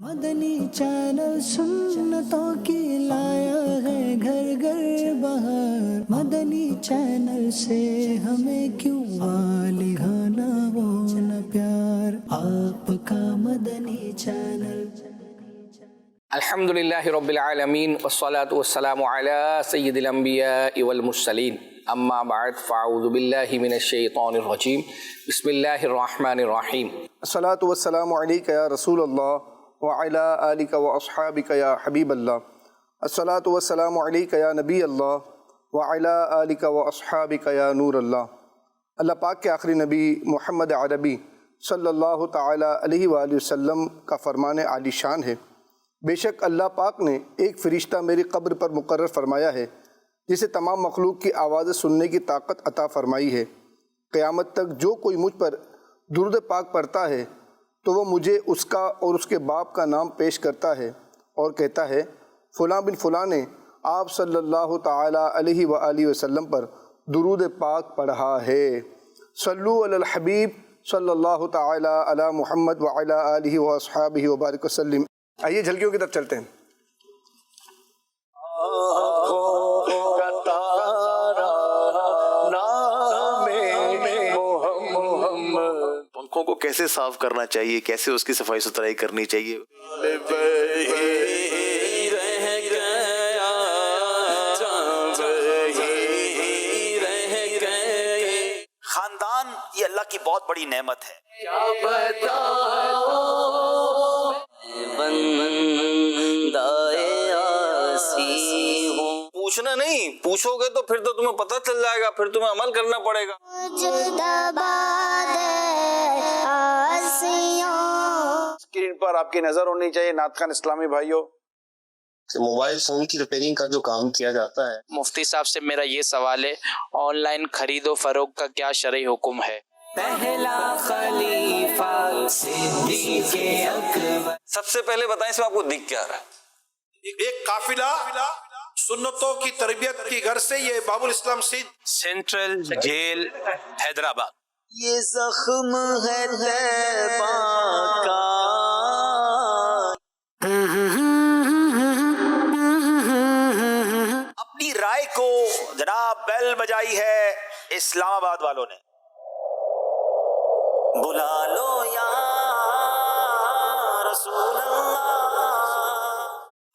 مدنی channel سنتوں کی لایا ہے گھر گھر بہار، مدنی چینل سے ہمیں کیوں والہانہ وہ نہ پیار، آپ کا مدنی چینل۔ الحمدللہ رب العالمین والصلاة والسلام علی سید الانبیاء والمرسلین، اما بعد فاعوذ باللہ من الشیطان الرجیم، بسم اللہ الرحمن الرحیم۔ الصلاۃ والسلام علیک یا رسول اللہ وعلی آلک واصحابک یا حبیب اللہ، الصلاۃ والسلام علیک یا نبی اللہ وعلی آلک واصحابک یا نور اللہ۔ اللہ پاک کے آخری نبی محمد عربی صلی اللہ تعالی علیہ وآلہ وسلم کا فرمان عالی شان ہے، بے شک اللہ پاک نے ایک فرشتہ میری قبر پر مقرر فرمایا ہے جسے تمام مخلوق کی آوازیں سننے کی طاقت عطا فرمائی ہے۔ قیامت تک جو کوئی مجھ پر درود پاک پڑھتا ہے تو وہ مجھے اس کا اور اس کے باپ کا نام پیش کرتا ہے اور کہتا ہے فلاں بن فلاں نے آپ صلی اللہ تعالی علیہ وآلہ وسلم پر درود پاک پڑھا ہے۔ صلو علی الحبیب صلی اللہ تعالی علی محمد وعلی آلہ واصحابہ وبارک وسلم۔ آئیے جھلکیوں کی طرف چلتے ہیں۔ پنکھوں کو کیسے صاف کرنا چاہیے، کیسے اس کی صفائی ستھرائی کرنی چاہیے؟ خاندان یہ اللہ کی بہت بڑی نعمت ہے۔ پوچھنا نہیں، پوچھو گے تو پھر تو تمہیں پتہ چل جائے گا، پھر تمہیں عمل کرنا پڑے گا۔ اسکرین پر آپ کی نظر ہونی چاہیے نعت خوان اسلامی بھائیوں، موبائل فون کی ریپیئرنگ کا جو کام کیا جاتا ہے۔ مفتی صاحب سے میرا یہ سوال ہے، آن لائن خرید و فروخت کا کیا شرعی حکم ہے؟ پہلا خلیفہ صدیق اکبر۔ سب سے پہلے بتائیں اس میں آپ کو دکھ کیا رہا ہے؟ ایک قافلہ سنتوں کی تربیت کی گھر سے یہ باب الاسلام سینٹرل جیل حیدرآباد۔ یہ زخم ہے طیبہ کا، اپنی رائے کو جناب بیل بجائی ہے اسلام آباد والوں نے۔ بلا لو یا رسول اللہ۔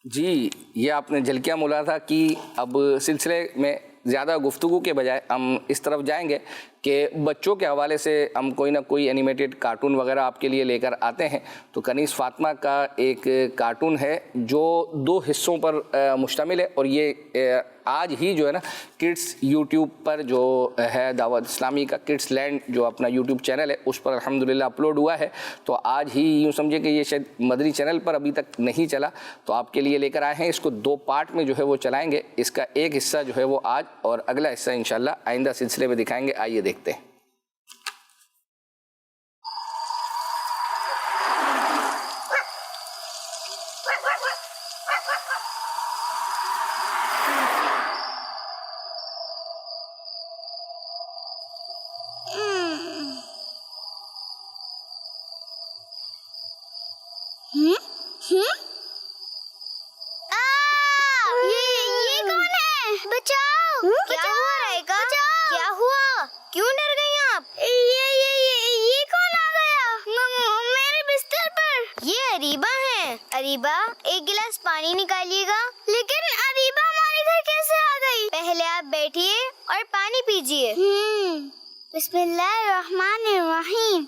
جی، یہ آپ نے جھلکیاں ملاحظہ کی۔ اب سلسلے میں زیادہ گفتگو کے بجائے ہم اس طرف جائیں گے کہ بچوں کے حوالے سے ہم کوئی نہ کوئی اینیمیٹڈ کارٹون وغیرہ آپ کے لیے لے کر آتے ہیں۔ تو کنیز فاطمہ کا ایک کارٹون ہے جو 2 حصوں پر مشتمل ہے، اور یہ آج ہی جو ہے نا کڈس یوٹیوب پر جو ہے دعوت اسلامی کا کڈس لینڈ جو اپنا یوٹیوب چینل ہے اس پر الحمدللہ اپلوڈ ہوا ہے۔ تو آج ہی یوں سمجھے کہ یہ شاید مدنی چینل پر ابھی تک نہیں چلا، تو آپ کے لیے لے کر آئے ہیں۔ اس کو 2 پارٹ میں جو ہے وہ چلائیں گے۔ اس کا ایک حصہ جو ہے وہ آج اور اگلا حصہ انشاءاللہ آئندہ سلسلے میں دکھائیں گے۔ آئیے دیکھتے ہیں۔ اریبہ ایک گلاس پانی نکالیے گا۔ لیکن اریبہ ہمارے گھر کیسے آ گئی؟ پہلے آپ بیٹھیے اور پانی پیجیے۔ بسم اللہ الرحمن الرحیم۔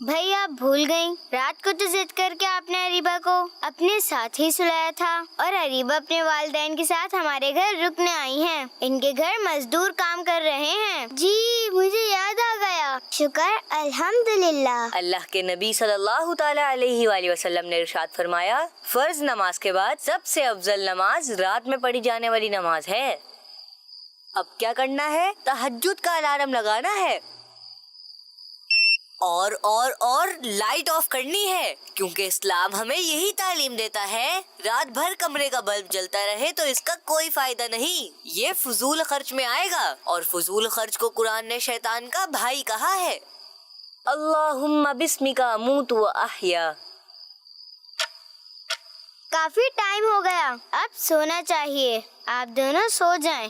بھائی آپ بھول گئیں، رات کو تو ضد کر کے آپ نے اریبہ کو اپنے ساتھ ہی سلایا تھا، اور اریبہ اپنے والدین کے ساتھ ہمارے گھر رکنے آئی ہیں۔ ان کے گھر مزدور کام کر رہے ہیں۔ جی مجھے یاد آ گیا، شکر الحمدللہ۔ اللہ کے نبی صلی اللہ تعالی علیہ وآلہ وسلم نے ارشاد فرمایا، فرض نماز کے بعد سب سے افضل نماز رات میں پڑھی جانے والی نماز ہے۔ اب کیا کرنا ہے؟ تہجد کا الارم لگانا ہے، اور لائٹ آف کرنی ہے، کیونکہ اسلام ہمیں یہی تعلیم دیتا ہے۔ رات بھر کمرے کا بلب جلتا رہے تو اس کا کوئی فائدہ نہیں، یہ فضول خرچ میں آئے گا، اور فضول خرچ کو قرآن نے شیطان کا بھائی کہا ہے۔ اللہم بسمک اموت و احیا۔ काफी टाइम हो गया, अब सोना चाहिए। आप दोनों सो जाएं।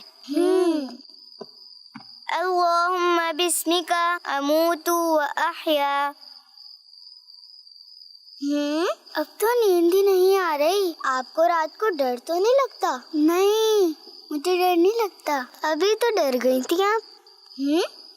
अल्लाहुम्मा बिस्मिका अमूतु व अहया। अब तो नींद ही नहीं आ रही। आपको रात को डर तो नहीं लगता? नहीं, मुझे डर नहीं लगता। अभी तो डर गई थी आप।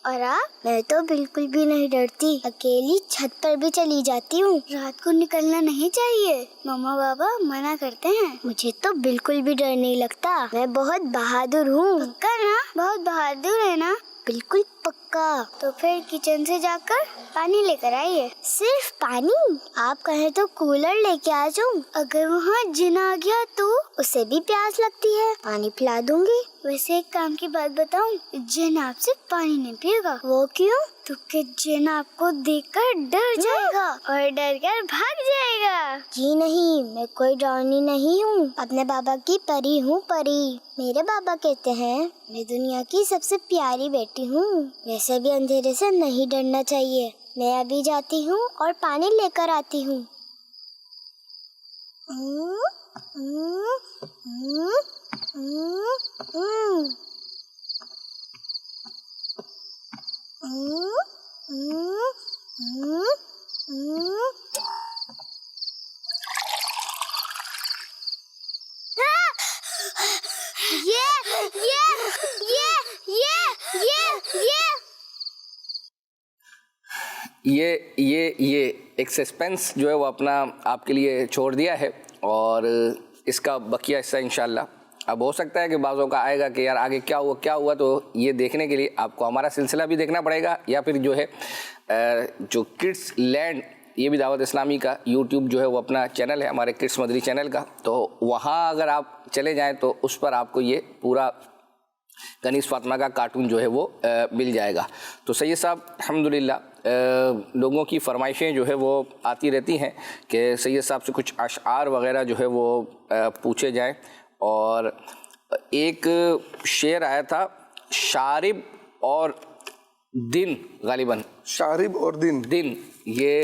और आप? मैं तो बिल्कुल भी नहीं डरती। अकेली छत पर भी चली जाती हूँ। रात को निकलना नहीं चाहिए, मम्मा पापा मना करते हैं। मुझे तो बिल्कुल भी डर नहीं लगता। मैं बहुत बहादुर हूँ। पक्का ना? बहुत बहादुर है ना? बिल्कुल पक्का। तो फिर किचन से जाकर पानी लेकर आइए। सिर्फ पानी? आप कहें तो कूलर लेके आ जाऊं। अगर वहाँ जिन आ गया तो उसे भी प्यास लगती है, पानी पिला दूंगी। वैसे एक काम की बात बताऊं, जिन आपसे पानी नहीं पिएगा। वो क्यों? क्योंकि जिन आपको देखकर डर जाएगा और डर कर भाग जाएगा। जी नहीं, मैं कोई डरावनी नहीं हूँ। अपने बाबा की परी हूँ, परी। मेरे बाबा कहते हैं मैं दुनिया की सबसे प्यारी बेटी हूँ। वैसे भी अंधेरे से नहीं डरना चाहिए। मैं अभी जाती हूँ और पानी लेकर आती हूँ। ये एक सस्पेंस जो है वो अपना आपके लिए छोड़ दिया है, और इसका बकिया हिस्सा इंशाल्लाह अब हो सकता है कि बाज़ों का आएगा कि यार आगे क्या हुआ। तो ये देखने के लिए आपको हमारा सिलसिला भी देखना पड़ेगा, या फिर जो है जो किड्स लैंड, ये भी दावत इस्लामी का यूट्यूब जो है वो अपना चैनल है हमारे किड्स मदरी चैनल का। तो वहाँ अगर आप चले जाएँ तो उस पर आपको ये पूरा कनीज़ फातिमा का कार्टून जो है वो मिल जाएगा। तो सैयद साहब अल्हम्दुलिल्लाह लोगों की फरमाइशें जो है वो आती रहती हैं कि सैयद साहब से कुछ अशआर वग़ैरह जो है वो पूछे जाएं। और एक शेर आया था, शारिब और दिन, गालिबन शारिब और दिन, ये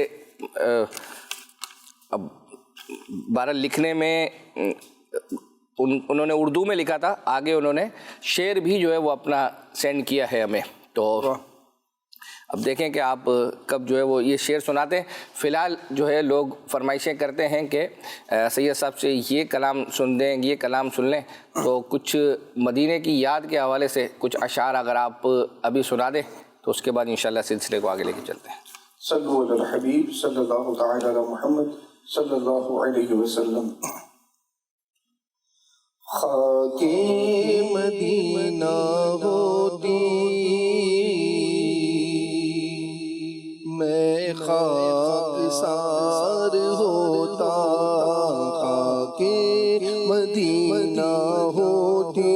अब बारह लिखने में उन्होंने उर्दू में लिखा था, आगे उन्होंने शेर भी जो है वो अपना सेंड किया है हमें। तो अब देखें कि आप कब जो है वो ये शेर सुनाते हैं। फ़िलहाल जो है लोग फरमाइशें करते हैं कि सैयद साहब से ये कलाम सुन दें, ये कलाम सुन लें। तो कुछ मदीने की याद के हवाले से कुछ अशार अगर आप अभी सुना दें तो उसके बाद इंशाल्लाह सिलसिले को आगे लेके चलते हैं। सल्लल्लाहु अलैहि हबीब सल्लल्लाहु तआला अला मुहम्मद सल्लल्लाहु अलैहि वसल्लम। खाके मदीना होती मैं खाकसार होता, खाके मदीना होती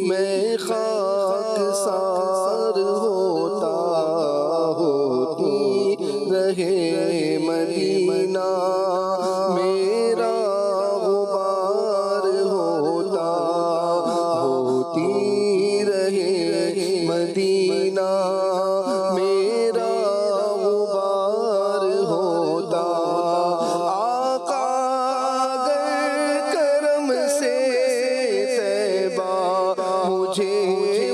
मैं खाकसार होता, होती रहे मदीना मेरा गुबार होता, होती रहे मदीना मेरा गुबार होता। आका अगर करम से तैबा मुझे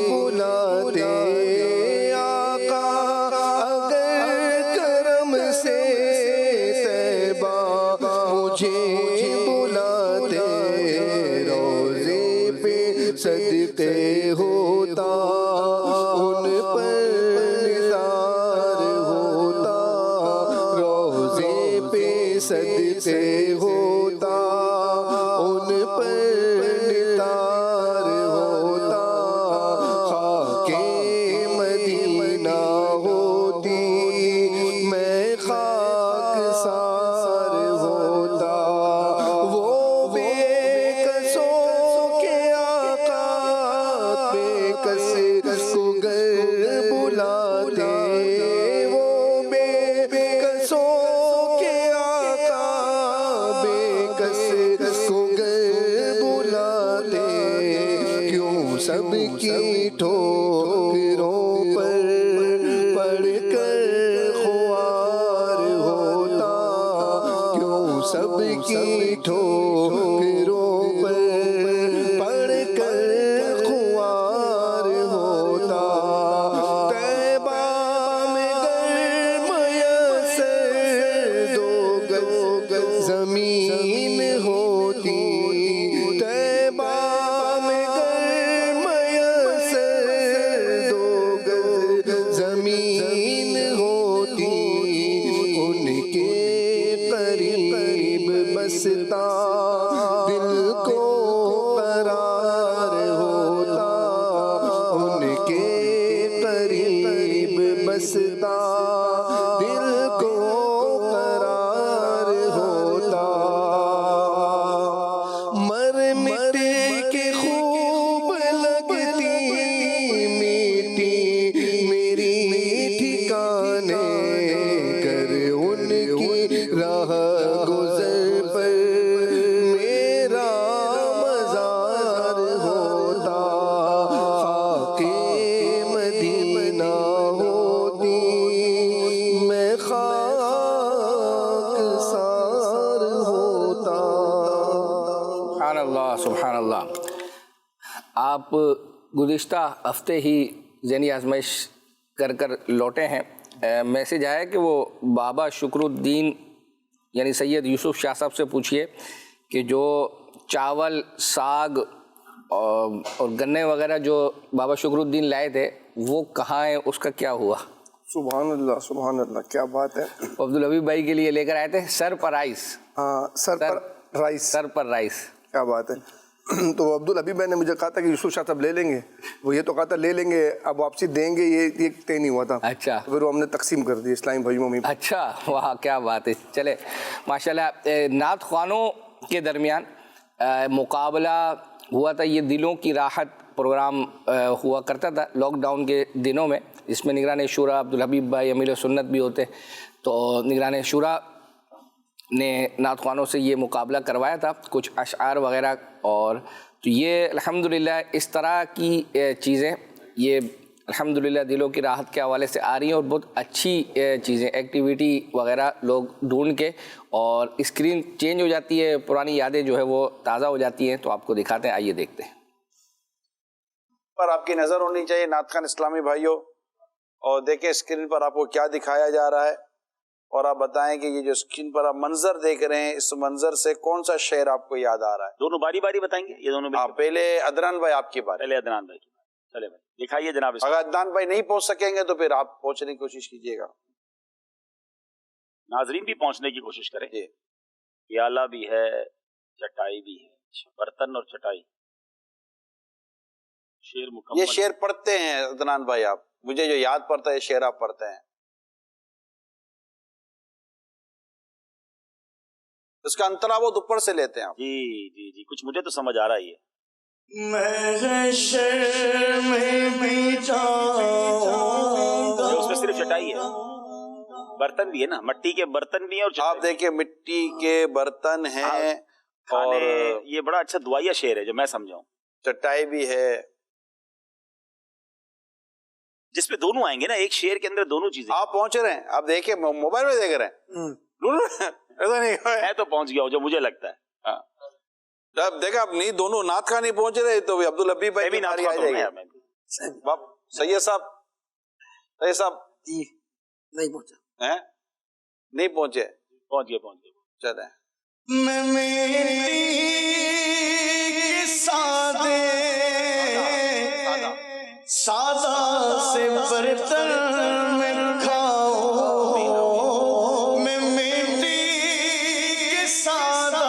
बुलाते, आका अगर करम से तैबा मुझे बुलाते, रोज़े पे सदक़े होता उन पर निसार होता, रोज़े पे सदक़े होता उन पर निसार होता। खाके मदीना होती मैं खाकसार होता, वो बेकसों के आका बेकस को गर बुलाते, वो बेकसों के आका बेकस को गर बुलाते। क्यों सबकी ठोकरों पर पढ़कर ख्वार होता, क्यों सब کی ٹھوکروں پر پڑھ کر خوار ہوتا طیبہ میں گر میسر 2 گز زمین ہوتی طیبہ میں گر میسر 2 گز زمین ہوتی ان کے قریب بستا دل کو قرار ہوتا ان کے قریب بستا دل کو قرار ہوتا مر مٹ کے خوب لگتی میٹھی میری ٹھکانے کر ان کی راہ گزر پر میرا مزار ہوتا خاک مدینہ ہوتی میں خاک سار ہوتا. سبحان اللہ سبحان اللہ. آپ گزشتہ ہفتے ہی ذہنی آزمائش کر لوٹے ہیں. میسیج آیا کہ وہ بابا شکر الدین یعنی سید یوسف شاہ صاحب سے پوچھئے کہ جو چاول ساگ اور گنے وغیرہ جو بابا شکر الدین لائے تھے وہ کہاں ہیں, اس کا کیا ہوا؟ سبحان اللہ کیا بات ہے. عبدالحبیب بھائی کے لیے لے کر آئے تھے سر پر رائس. ہاں سر پر رائس. کیا بات ہے. تو عبدالحبیب بھائی نے مجھے کہا تھا کہ یوسف شاہ صاحب لے لیں گے, وہ یہ تو کہا تھا لے لیں گے, اب واپسی دیں گے, یہ طے نہیں ہوا تھا. اچھا, پھر وہ ہم نے تقسیم کر دی اسلامی بھائیوں میں. اچھا واہ کیا بات ہے. چلے ماشاءاللہ. نعت خوانوں کے درمیان مقابلہ ہوا تھا. یہ دلوں کی راحت پروگرام ہوا کرتا تھا لاک ڈاؤن کے دنوں میں. اس میں نگران شورا عبدالحبیب بھائی امیر سنت بھی ہوتے, تو نگران شورا نے نعت خوانوں سے یہ مقابلہ کروایا تھا, کچھ اشعار وغیرہ. اور تو یہ الحمدللہ اس طرح کی چیزیں یہ الحمدللہ دلوں کی راحت کے حوالے سے آ رہی ہیں, اور بہت اچھی چیزیں ایکٹیویٹی وغیرہ لوگ ڈھونڈ کے, اور اسکرین چینج ہو جاتی ہے, پرانی یادیں جو ہے وہ تازہ ہو جاتی ہیں. تو آپ کو دکھاتے ہیں, آئیے دیکھتے ہیں. پر آپ کی نظر ہونی چاہیے نعت خوان اسلامی بھائیوں, اور دیکھیں اسکرین پر آپ کو کیا دکھایا جا رہا ہے, اور آپ بتائیں کہ یہ جو اسکرین پر آپ منظر دیکھ رہے ہیں, اس منظر سے کون سا شعر آپ کو یاد آ رہا ہے؟ دونوں باری باری بتائیں گے, یہ دونوں آپ پہلے عدنان بھائی آپ کی بات. پہلے عدنان بھائی کی بات. چلے بھائی دکھائیے جناب. اگر عدنان بھائی نہیں پہنچ سکیں گے تو پھر آپ پہنچنے کی کوشش کیجیے گا. ناظرین بھی پہنچنے کی کوشش کریں. پیالہ بھی ہے, چٹائی بھی ہے, برتن اور چٹائی. شعر مکمل. یہ شعر پڑھتے ہیں عدنان بھائی آپ, مجھے جو یاد پڑتا ہے شعر آپ پڑھتے ہیں. اس کا انتراوت اوپر سے لیتے ہیں آپ. جی جی جی, کچھ مجھے تو سمجھ آ رہا ہی ہے. اس میں صرف چٹائی ہے, برتن بھی ہے نا, مٹی کے برتن بھی ہیں. اور آپ دیکھیں مٹی کے برتن ہیں, اور یہ بڑا اچھا دعائیہ شعر ہے جو میں سمجھاؤں. چٹائی بھی ہے, جس پہ دونوں آئیں گے نا, ایک شعر کے اندر دونوں چیزیں. آپ پہنچ رہے ہیں, آپ دیکھیں موبائل میں دیکھ رہے ہیں. ایسا نہیں میں تو پہنچ گیا ہوں جو مجھے لگتا ہے. جب دیکھا آپ نہیں, دونوں نعت خواہ نہیں پہنچ رہے, تو عبدالحبیب بھائی بھی نعت خواہ سید صاحب نہیں پہنچا, نہیں پہنچے. پہنچ گئے. چلیں. سادہ سے برتن میں کھاؤ, میں مٹی کے سادہ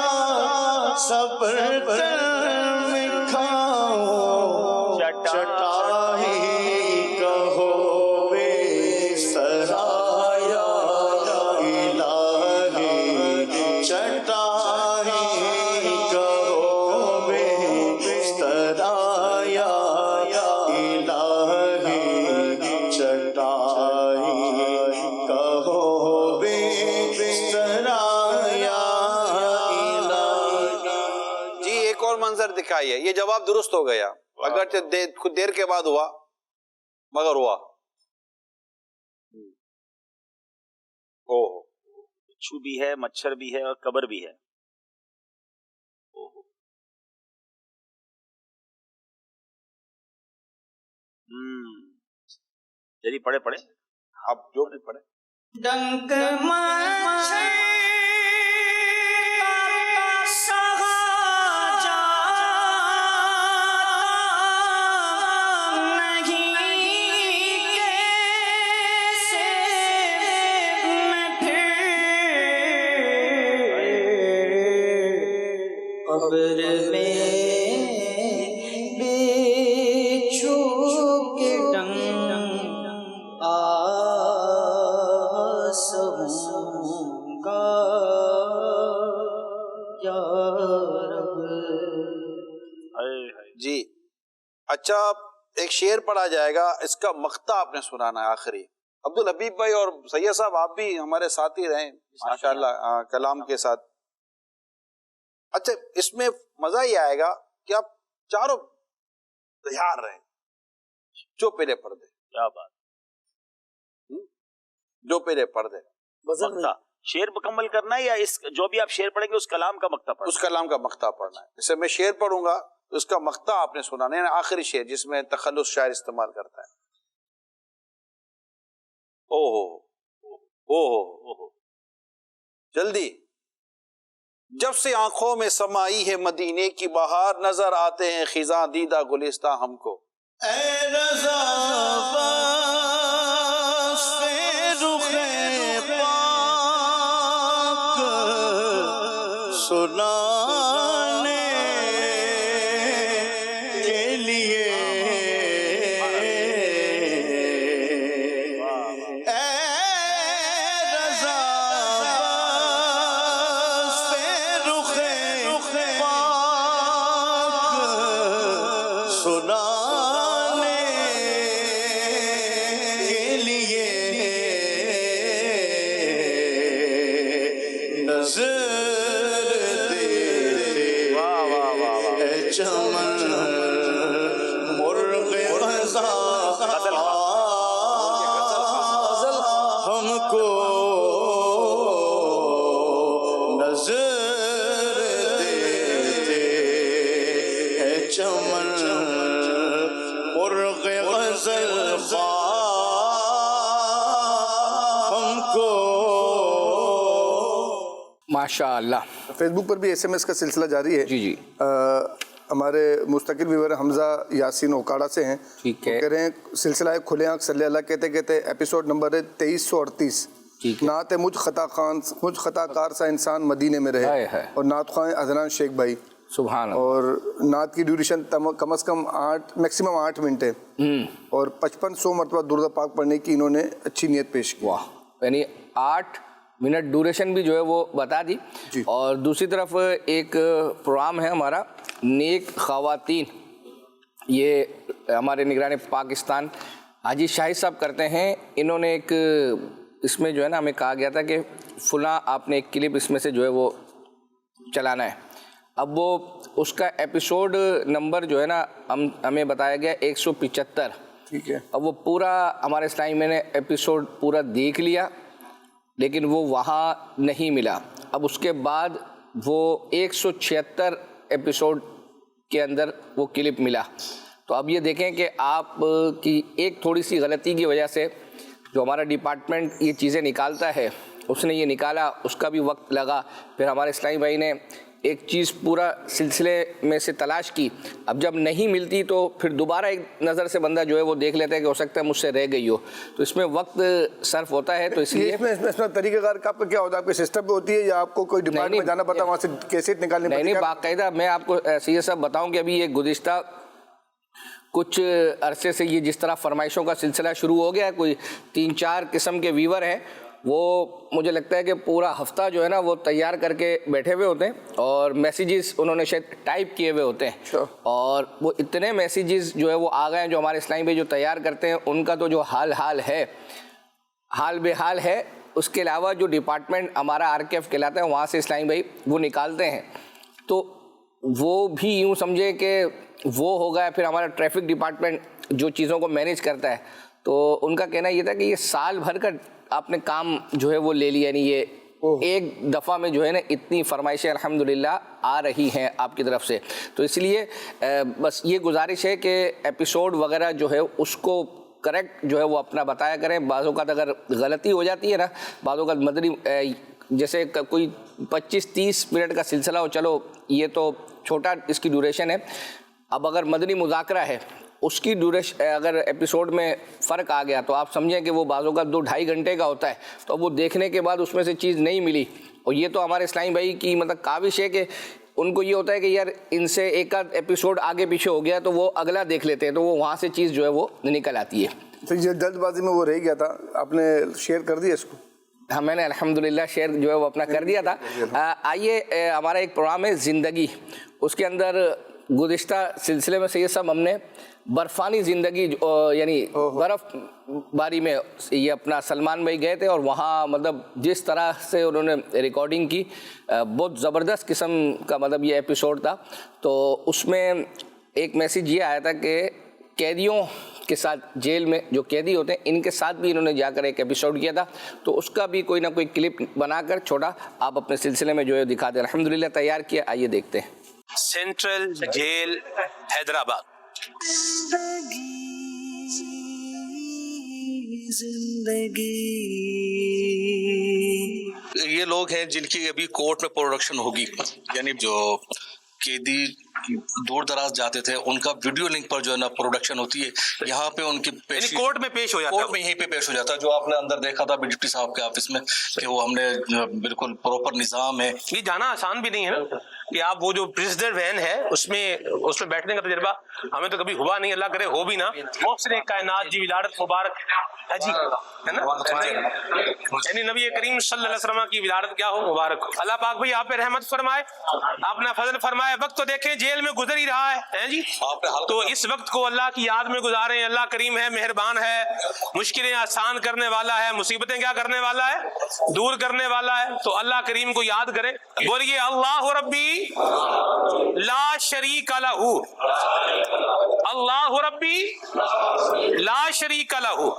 سا برتن میں کھاؤ, چٹائی کہو بے سرایا الہی, چٹائی کہو بے سرایا دکھائیے. یہ جواب درست ہو گیا, اگرچہ کچھ دیر کے بعد ہوا, مگر ہوا. بچھو بھی ہے, مچھر بھی ہے, اور قبر بھی ہے. جی پڑھے پڑھے آپ جو بھی پڑھے. ڈنک مچھر قبر میں بچھو کے ڈنگ آسہوں کا یا رب. جی اچھا ایک شعر پڑھا جائے گا, اس کا مقطع آپ نے سنانا ہے آخری. عبدالحبیب بھائی اور سید صاحب آپ بھی ہمارے ساتھی رہیں ماشاءاللہ کلام کے ساتھ. اچھا اس میں مزہ ہی آئے گا کہ آپ چاروں تیار رہیں, جو پہلے پڑھ دے. کیا بات, جو پہلے پڑھ دے. مقطع شعر مکمل کرنا ہے یا اس جو بھی آپ شعر پڑھیں گے اس کلام کا مقطع پڑھنا؟ اس کلام کا مقطع پڑھنا ہے. جیسے میں شعر پڑھوں گا تو اس کا مقطع آپ نے سنانا ہے, یعنی آخری شعر جس میں تخلص شاعر استعمال کرتا ہے. او ہو جلدی. جب سے آنکھوں میں سمائی ہے مدینے کی بہار, نظر آتے ہیں خزاں دیدہ گلستہ ہم کو. اے رضا واسطے رخ پاک سنانے کے لیے, اے رضا واسطے رخ پاک سنانے کے لیے نظر دیتے اے چمن مرغ خزاں ہم کو نظر دیتے اے چمن مرغ غزل ہم کو. ماشاء اللہ. فیس بک پر بھی ایس ایم ایس کا سلسلہ جاری ہے. جی ہمارے مستقل ویور حمزہ یاسین اوکاڑا سے ہیں. ٹھیک وہ ہے. کہہ رہے ہیں سلسلہ ہے کھلے آنکھ صلی اللہ کہتے کہتے ایپیسوڈ نمبر ہے 2338. نعت مجھ خطا کار سا انسان مدینے میں رہے, اور نعت خواہ عدنان شیخ بھائی. سبحان اللہ. اور نعت کی ڈیوریشن کم از کم میکسیمم 8 منٹ ہے, اور 5500 مرتبہ درود پاک پڑھنے کی انہوں نے اچھی نیت پیش کی. واہ, یعنی 8 منٹ ڈیوریشن بھی جو ہے وہ بتا دی. اور دوسری طرف ایک پروگرام ہے ہمارا نیک خواتین, یہ ہمارے نگران پاکستان حاجی شاہد صاحب کرتے ہیں. انہوں نے ایک اس میں جو ہے نا ہمیں کہا گیا تھا کہ فلاں آپ نے ایک کلپ اس میں سے جو ہے وہ چلانا ہے. اب وہ اس کا ایپیسوڈ نمبر جو ہے نا ہمیں بتایا گیا 175. ٹھیک ہے. اب وہ پورا ہمارے اسلامی میں نے ایپیسوڈ پورا دیکھ لیا, لیکن وہ وہاں نہیں ملا. اب اس کے بعد وہ 176 ایپیسوڈ کے اندر وہ کلپ ملا. تو اب یہ دیکھیں کہ آپ کی ایک تھوڑی سی غلطی کی وجہ سے جو ہمارا ڈپارٹمنٹ یہ چیزیں نکالتا ہے, اس نے یہ نکالا, اس کا بھی وقت لگا. پھر ہمارے اسلامی بھائی نے ایک چیز پورا سلسلے میں سے تلاش کی. اب جب نہیں ملتی تو پھر دوبارہ ایک نظر سے بندہ جو ہے وہ دیکھ لیتا ہے کہ ہو سکتا ہے مجھ سے رہ گئی ہو, تو اس میں وقت صرف ہوتا ہے. تو اس لیے اس میں طریقہ کار کا آپ کا کیا ہوتا ہے, آپ کے سسٹم پہ ہوتی ہے یا آپ کو کوئی ڈپارٹمنٹ میں جانا پڑتا ہے وہاں سے کیسٹ نکالنے پڑتی ہے؟ نہیں, باقاعدہ میں آپ کو سید صاحب بتاؤں کہ ابھی یہ گزشتہ کچھ عرصے سے یہ جس طرح فرمائشوں کا سلسلہ شروع ہو گیا ہے, کوئی 3-4 قسم کے ویور ہیں, وہ مجھے لگتا ہے کہ پورا ہفتہ جو ہے نا وہ تیار کر کے بیٹھے ہوئے ہوتے ہیں, اور میسیجز انہوں نے شاید ٹائپ کیے ہوئے ہوتے ہیں, اور وہ اتنے میسیجز جو ہے وہ آ گئے ہیں جو ہمارے اسلامی بھائی جو تیار کرتے ہیں ان کا تو جو حال بے حال ہے. اس کے علاوہ جو ڈپارٹمنٹ ہمارا RKF کہلاتا ہے وہاں سے اسلامی بھائی وہ نکالتے ہیں, تو وہ بھی یوں سمجھے کہ وہ ہو گیا. پھر ہمارا ٹریفک ڈپارٹمنٹ جو چیزوں کو مینیج کرتا ہے, تو ان کا کہنا یہ تھا کہ یہ سال بھر کا آپ نے کام جو ہے وہ لے لیا, یعنی یہ ایک دفعہ میں جو ہے نا اتنی فرمائشیں الحمدللہ آ رہی ہیں آپ کی طرف سے. تو اس لیے بس یہ گزارش ہے کہ ایپیسوڈ وغیرہ جو ہے اس کو करेक्ट जो है वो अपना बताया करें। बाज़ औक़ात अगर गलती हो जाती है ना, बाज़ औक़ात मदनी जैसे कोई 25-30 मिनट का सिलसिला हो, चलो ये तो छोटा इसकी ड्यूरेशन है। अब अगर मदनी मुज़ाकरा है उसकी ड्यूरेशन अगर एपिसोड में फ़र्क आ गया तो आप समझें कि वो बाज़ों का 2-2.5 घंटे का होता है, तो वो देखने के बाद उसमें से चीज़ नहीं मिली। और ये तो हमारे इस्लामी भाई की मतलब काविश है कि उनको ये होता है कि यार इनसे एक आध एपिसोड आगे पीछे हो गया तो वो अगला देख लेते हैं, तो वो वहाँ से चीज़ जो है वो निकल आती है। तो ये जल्दबाजी में वो रह गया था, आपने शेयर कर दिया इसको? हाँ, मैंने अल्हम्दुलिल्लाह शेयर जो है वो अपना कर दिया था। आइए, हमारा एक प्रोग्राम है ज़िंदगी, उसके अंदर गुज़िश्ता सिलसिले में से ये सब हमने बर्फ़ानी ज़िंदगी यानी बर्फ़ बारी में ये अपना सलमान भाई गए थे और वहाँ मतलब जिस तरह से उन्होंने रिकॉर्डिंग की, बहुत ज़बरदस्त किस्म का मतलब ये एपिसोड था। तो उसमें एक मैसेज ये आया था कि कैदियों के साथ, जेल में जो कैदी होते हैं इनके साथ भी इन्होंने जाकर एक एपिसोड किया था, तो उसका भी कोई ना कोई क्लिप बनाकर छोटा आप अपने सिलसिले में जो है दिखाते हैं। अल्हम्दुलिल्लाह तैयार किया, आइए देखते हैं। Central jail Hyderabad. ये लोग हैं जिनकी अभी कोर्ट में प्रोडक्शन होगी, यानी जो कैदी दूर दराज जाते थे उनका वीडियो लिंक पर जो है ना प्रोडक्शन होती है, यहाँ पे उनकी कोर्ट में पेश हो जाता है, कोर्ट में यहीं पे पेश हो जाता है। जो आपने अंदर देखा था डिप्टी साहब के ऑफिस में कि वो हमने बिल्कुल प्रॉपर निजाम है। ये जाना आसान भी नहीं है ना कि आप वो जो प्रिजनर वैन है उसमें बैठने का तजुर्बा हमें तो कभी हुआ नहीं, अल्लाह करे हो भी ना। मोहसिन कायनात जी विलादत मुबारक है जी, है ना, यानी नबी करीम सल्लल्लाहु अलैहि वसल्लम की विलादत क्या हो, मुबारक हो। अल्लाह पाक भाई आप पे रहमत फरमाए, अपना फजल फरमाए। वक्त तो देखें जेल में गुजर ही रहा है जी, तो इस वक्त को अल्लाह की याद में गुजारें। अल्लाह करीम है, मेहरबान है, मुश्किलें आसान करने वाला है, मुसीबतें क्या करने वाला है, दूर करने वाला है। तो अल्लाह करीम को याद करें, बोलिए अल्लाह रब्बी ला शरीक लहू, अल्लाह रब्बी ला शरीक लहू,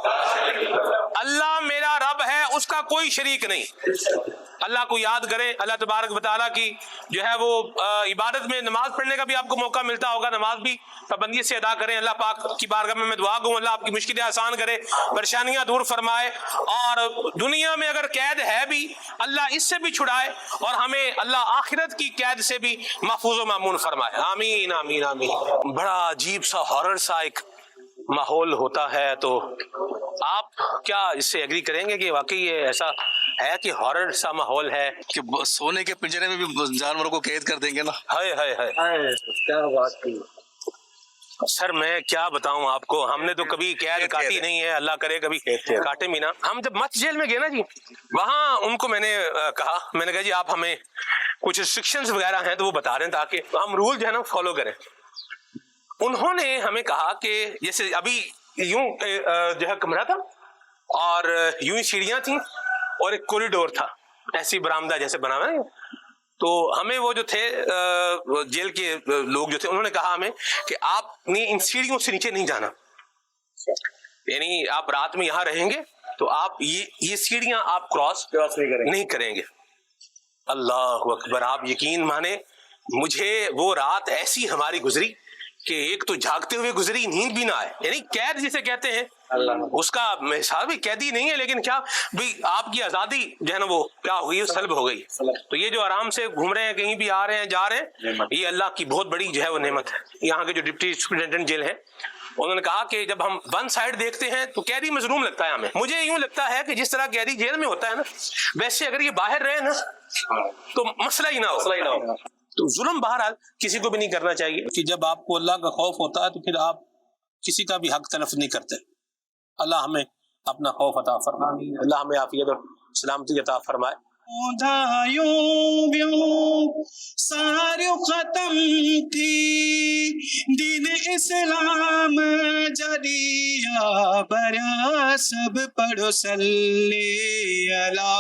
अल्लाह मेरा रब है, उसका कोई शरीक नहीं। अल्लाह को याद करें। अल्लाह तबारक व तआला की जो है वो इबादत में नमाज पढ़ने का भी आपको मौका मिलता होगा, नमाज भी पाबंदी से अदा करें। अल्लाह पाक की बारगाह में मैं दुआ करूं, अल्लाह आपकी मुश्किलें आसान करे, परेशानियां दूर फरमाए, और दुनिया में अगर कैद है भी अल्लाह इससे भी छुड़ाए, और हमें अल्लाह आखिरत की कैद से भी महफूज व मामून फरमाए। आमीन आमीन आमीन। बड़ा अजीब सा हॉरर सा एक माहौल होता है, तो आप क्या इससे एग्री करेंगे कि वाकई ये ऐसा है कि हॉरर सा माहौल है कि सोने के पिंजरे में भी जानवरों को कैद कर देंगे ना? हाय हाय हाय, क्या बात की सर, मैं क्या बताऊं आपको, हमने तो कभी कैद काटी नहीं है, अल्लाह करे कभी काटे भी ना। हम जब मत जेल में गए ना जी, वहां उनको मैंने कहा जी आप हमें कुछ रिस्ट्रिक्शंस वगैरह हैं तो वो बता रहे हैं ताकि हम रूल जो है ना फॉलो करें। उन्होंने हमें कहा कि जैसे अभी यूं जो है कमरा था और यूं ही सीढ़ियां थी और एक कॉरिडोर था, ऐसी बरामदा जैसे बना हुआ है। तो हमें वो जो थे जेल के लोग जो थे उन्होंने कहा हमें कि आपने इन सीढ़ियों से नीचे नहीं जाना, यानी आप रात में यहाँ रहेंगे तो आप ये सीढ़ियां आप क्रॉस नहीं करेंगे। अल्लाह अकबर। आप यकीन माने मुझे वो रात ऐसी हमारी गुजरी कि एक तो जागते हुए गुजरी, नींद भी ना आए, यानी कैद जिसे कहते हैं उसका हिसाब भी कैदी नहीं है, लेकिन क्या भाई आपकी आजादी जो है ना वो क्या हो गई, सल्ब हो गई। तो ये जो आराम से घूम रहे हैं, कहीं भी आ रहे हैं जा रहे हैं, ये अल्लाह की बहुत बड़ी जो है वो नेमत है। यहाँ के जो डिप्टी सुपरिटेंडेंट जेल है उन्होंने कहा कि जब हम वन साइड देखते हैं तो कैदी मजलूम लगता है हमें। मुझे यूं लगता है कि जिस तरह कैदी जेल में होता है ना, वैसे अगर ये बाहर रहे ना तो मसला ही ना हो। तो जुल्म बहरहाल किसी को भी नहीं करना चाहिए कि जब आपको अल्लाह का खौफ होता है तो फिर आप किसी का भी हक तलफ नहीं करते। अल्लाह हमें अपना खौफ अता फरमाए, अल्लाह हमें आफियत और सलामती अता फरमाए। सारी खत्म थी दीन इस्लाम जदिया बरा सब पढ़ो सल्ले अला।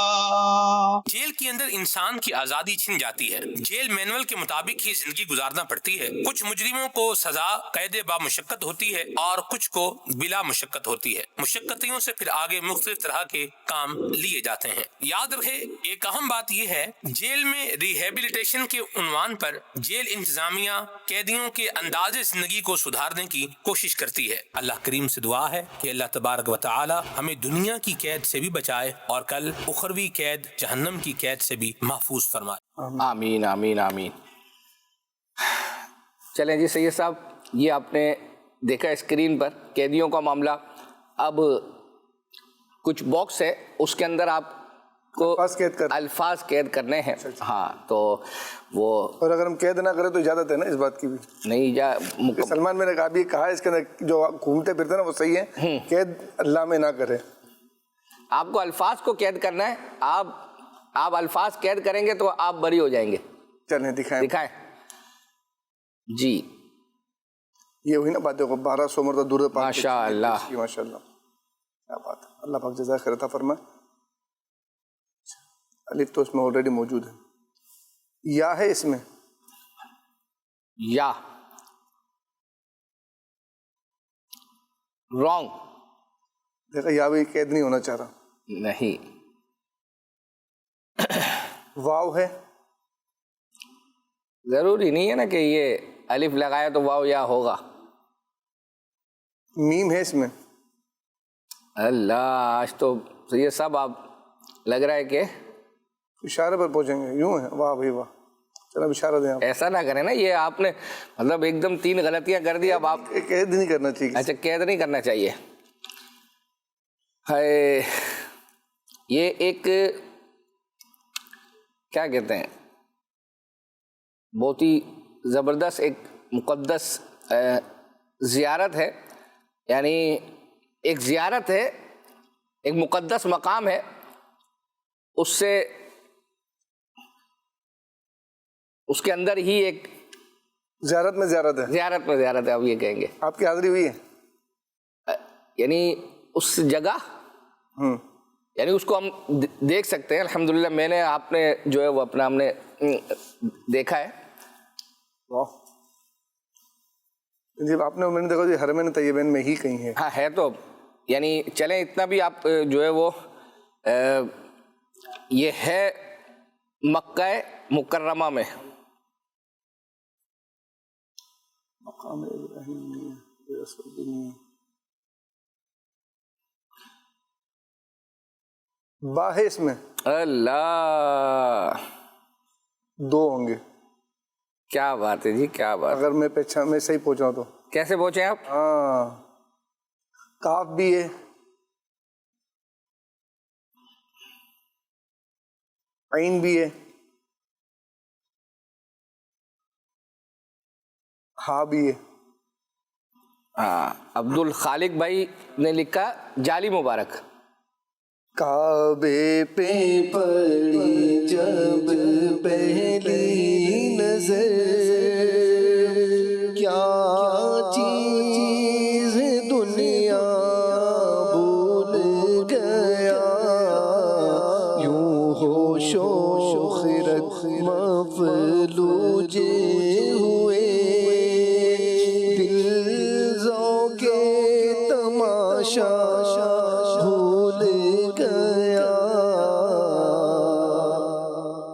जेल के अंदर इंसान की आजादी छिन जाती है, जेल मैनुअल के मुताबिक ही जिंदगी गुजारना पड़ती है। कुछ मुजरिमों को सजा कैद बा मुशक्कत होती है और कुछ को बिला मुशक्कत होती है। मुशक्कतियों से फिर आगे मुख्तलिफ तरह के काम लिए जाते हैं। याद रहे ایک اہم بات یہ ہے جیل میں ریہیبلیٹیشن کے عنوان پر جیل انتظامیہ قیدیوں کے انداز زندگی کو سدھارنے کی کوشش کرتی ہے. اللہ کریم سے دعا ہے کہ اللہ تبارک و تعالی ہمیں دنیا کی قید سے بھی بچائے اور کل اخروی قید جہنم کی قید سے بھی محفوظ فرمائے. آمین آمین آمین. چلیں جی سید صاحب، یہ آپ نے دیکھا اسکرین پر قیدیوں کا معاملہ. اب کچھ باکس ہے، اس کے اندر آپ کو الفاظ قید کرنے ہیں. ہاں تو وہ، اور اگر ہم قید نہ کریں تو اجازت ہے نا اس بات کی بھی؟ نہیں، سلمان میں نے کہا بھی کہا اس کے اندر جو گھومتے پھرتے ہیں نا وہ صحیح ہے، قید اللہ میں نہ کرے. آپ کو الفاظ کو قید کرنا ہے. آپ الفاظ قید کریں گے تو آپ بری ہو جائیں گے. چلیں دکھائیں جی. یہ ہوئی نا باتیں کو 1200 مرتبہ درود پاک. ماشاء اللہ ماشاء اللہ، کیا بات ہے. اللہ پاک جزائے خیر عطا فرمائے. الف تو اس میں آلریڈی موجود ہے. یا ہے اس میں، یا رانگ. دیکھا یا بھی قید نہیں ہونا چاہ رہا. نہیں. واو ہے، ضروری نہیں ہے نا کہ یہ الف لگایا تو واو یا ہوگا. میم ہے اس میں. اللہ، آج تو یہ سب آپ لگ رہا ہے کہ اشارے پر پہنچیں گے. یوں ہے، واہ بھائی واہ. چلو اشارہ دیں آپ. ایسا نہ کریں نا، یہ آپ نے مطلب ایک دم 3 غلطیاں کر دی. اب آپ قید نہیں کرنا چاہیے. اچھا، قید نہیں کرنا چاہیے. ہے یہ ایک کیا کہتے ہیں، بہت ہی زبردست ایک مقدس زیارت ہے. یعنی ایک زیارت ہے، ایک مقدس مقام ہے. اس کے اندر ہی ایک زیارت میں زیارت ہے. اب یہ کہیں گے آپ کی حاضری ہوئی ہے، یعنی اس جگہ، یعنی اس کو ہم دیکھ سکتے ہیں. الحمدللہ میں نے، آپ نے جو ہے وہ اپنا ہم نے دیکھا ہے. جی آپ نے، میں نے دیکھا جی حرمین طیبین میں ہی کہیں ہے. ہاں ہے تو، یعنی چلیں اتنا بھی آپ جو ہے وہ یہ ہے مکہ مکرمہ میں. مقام ابراہیم با ہے اس میں. اللہ، 2 ہوں گے. کیا بات ہے جی، کیا بات. اگر میں صحیح پہنچا تو. کیسے پہنچے آپ؟ ہاں، کاف بھی ہے، عین بھی ہے، ہاں بھی ہے. ہاں، عبد الخالق بھائی نے لکھا جعلی مبارک. کعبے پہ پڑی جب پہلی نظر، کیا چیز دنیا بھول گیا، یوں ہوش و خرد مفلوج ہوئے، دل ذوق تماشا بھول گیا.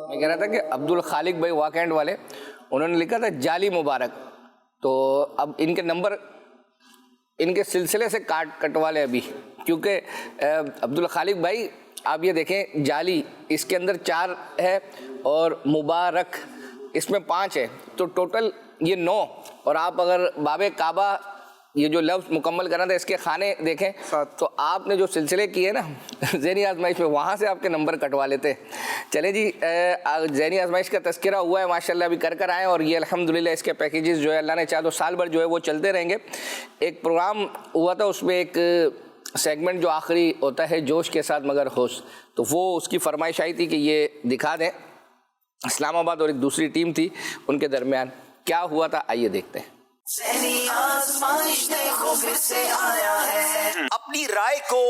میں کہہ رہا تھا کہ عبد الخالق بھائی واکینڈ والے، انہوں نے لکھا تھا جعلی مبارک. تو اب ان کے نمبر ان کے سلسلے سے کٹوا لے ابھی، کیونکہ عبد الخالق بھائی آپ یہ دیکھیں، جعلی اس کے اندر 4 ہے اور مبارک اس میں 5 ہے، تو ٹوٹل یہ 9. اور آپ اگر باب کعبہ یہ جو لفظ مکمل کرنا تھا اس کے خانے دیکھیں تو آپ نے جو سلسلے کیے نا ذہنی آزمائش میں، وہاں سے آپ کے نمبر کٹوا لیتے. چلے جی، ذہنی آزمائش کا تذکرہ ہوا ہے ماشاءاللہ، ابھی کر آئے، اور یہ الحمدللہ اس کے پیکیجز جو ہے اللہ نے چاہا تو سال بھر جو ہے وہ چلتے رہیں گے. ایک پروگرام ہوا تھا، اس میں ایک سیگمنٹ جو آخری ہوتا ہے جوش کے ساتھ مگر ہوش، تو وہ اس کی فرمائش آئی تھی کہ یہ دکھا دیں. اسلام آباد اور ایک دوسری ٹیم تھی، ان کے درمیان کیا ہوا تھا، آئیے دیکھتے ہیں. اپنی رائے کو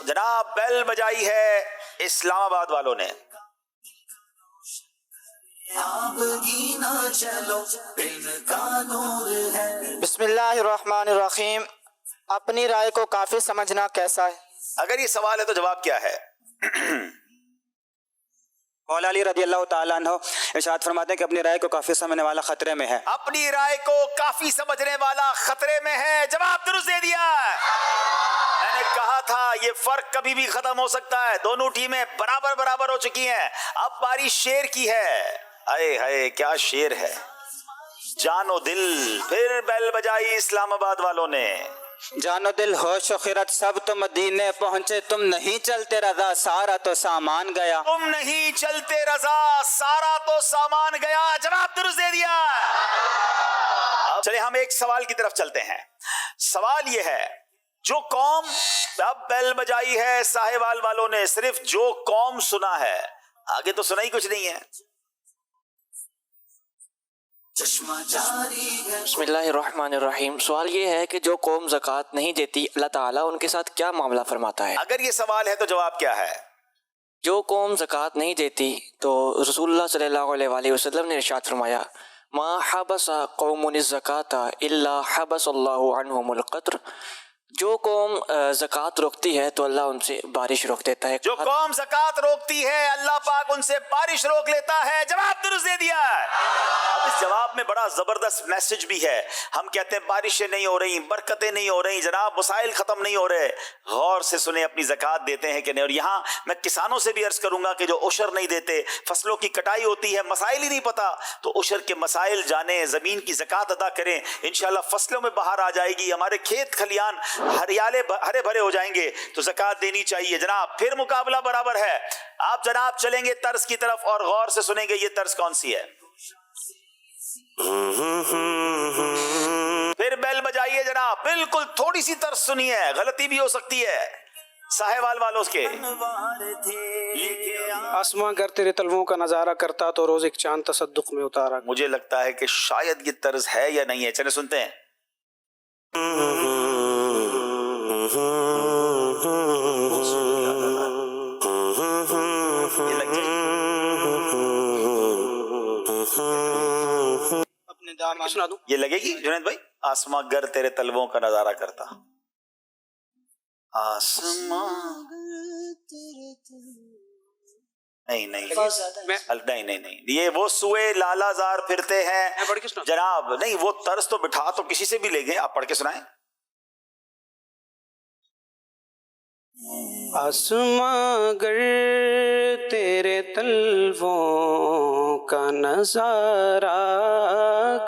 جناب بیل بجائی ہے اسلام آباد والوں نے. بسم اللہ الرحمن الرحیم. اپنی رائے کو کافی سمجھنا کیسا ہے؟ اگر یہ سوال ہے تو جواب کیا ہے؟ मौला अली रज़ी अल्लाह ताला अन्हु इरशाद फरमाते हैं कि अपनी राय को काफी समझने वाला खतरे में है। अपनी राय को काफी समझने वाला खतरे में है। जवाब दुरुस्त दे दिया। मैंने कहा था ये फर्क कभी भी खत्म हो सकता है। दोनों टीमें बराबर बराबर हो चुकी हैं। अब बारी शेर की है। आए हाय क्या शेर है। जानो दिल फिर बेल बजाई इस्लामाबाद वालों ने। जानो दिल होश और खिरत सब तो मदीने पहुंचे, तुम नहीं चलते रजा सारा तो सामान गया। तुम नहीं चलते रजा सारा तो सामान गया। जवाब दुरुस्त दे दिया। अब चले हम एक सवाल की तरफ चलते हैं। सवाल ये है, जो कौम अब बेल बजाई है साहिवाल वालों ने, सिर्फ जो कौम सुना है, आगे तो सुना ही कुछ नहीं है। बिस्मिल्लाहिर्रहमानिर्रहीम। सवाल ये है कि जो कौम ज़कात नहीं देती, अल्लाह ताला उनके साथ क्या मामला फरमाता है? अगर ये सवाल है तो जवाब क्या है? जो कौम ज़कात नहीं देती तो रसूलुल्लाह सल्लल्लाहु अलैहि वसल्लम ने इरशाद फरमाया, मा हबसा कौमुन ज़काता इल्ला हबसल्लाहु अन्हुमुल क़त्र। जो कौम ज़कात रोकती है तो अल्लाह उनसे बारिश रोक देता है। जो कौम ज़कात रोकती है अल्लाह पाक उनसे बारिश रोक लेता है। जवाब दुरुस्त दे दिया। अब इस जवाब में बड़ा जबरदस्त मैसेज भी है। हम कहते हैं बारिशें नहीं हो रही, बरकतें नहीं हो रही, जनाब मसाइल खत्म नहीं हो रहे। गौर से सुने, अपनी ज़कात देते हैं कि नहीं। और यहाँ मैं किसानों से भी अर्ज करूंगा कि जो उशर नहीं देते, फसलों की कटाई होती है, मसाइल ही नहीं पता, तो उशर के मसाइल जाने, जमीन की ज़कात अदा करें। इंशाल्लाह फसलों में बाहर आ जाएगी, हमारे खेत खलियान हरियाले हरे भरे हो जाएंगे। तो ज़कात देनी चाहिए जनाब। फिर मुकाबला बराबर है। आप जनाब चलेंगे तर्ज की तरफ और गौर से सुनेंगे ये तर्ज कौन सी है। फिर बेल बजाइए जनाब। बिल्कुल थोड़ी सी तर्ज सुनिए, गलती भी हो सकती है साहिवाल वालों के। आसमां अगर तेरे तलवों का नजारा करता तो रोज एक चांद तसद्दुक में उतारा। मुझे लगता है कि शायद ये तर्ज है या नहीं है। चले सुनते हैं। ये लग जाएगी। सुना दूं? ये लगेगी जुनैद भाई। आसमां गर तेरे तलवों का नजारा करता। आसमां नहीं नहीं नहीं नहीं, ये वो सुए लालाजार फिरते हैं जनाब। नहीं, वो तर्ज तो बिठा तो किसी से भी ले गए। आप पढ़ के सुनाएं। आसमां गर तेरे तलवों का नजारा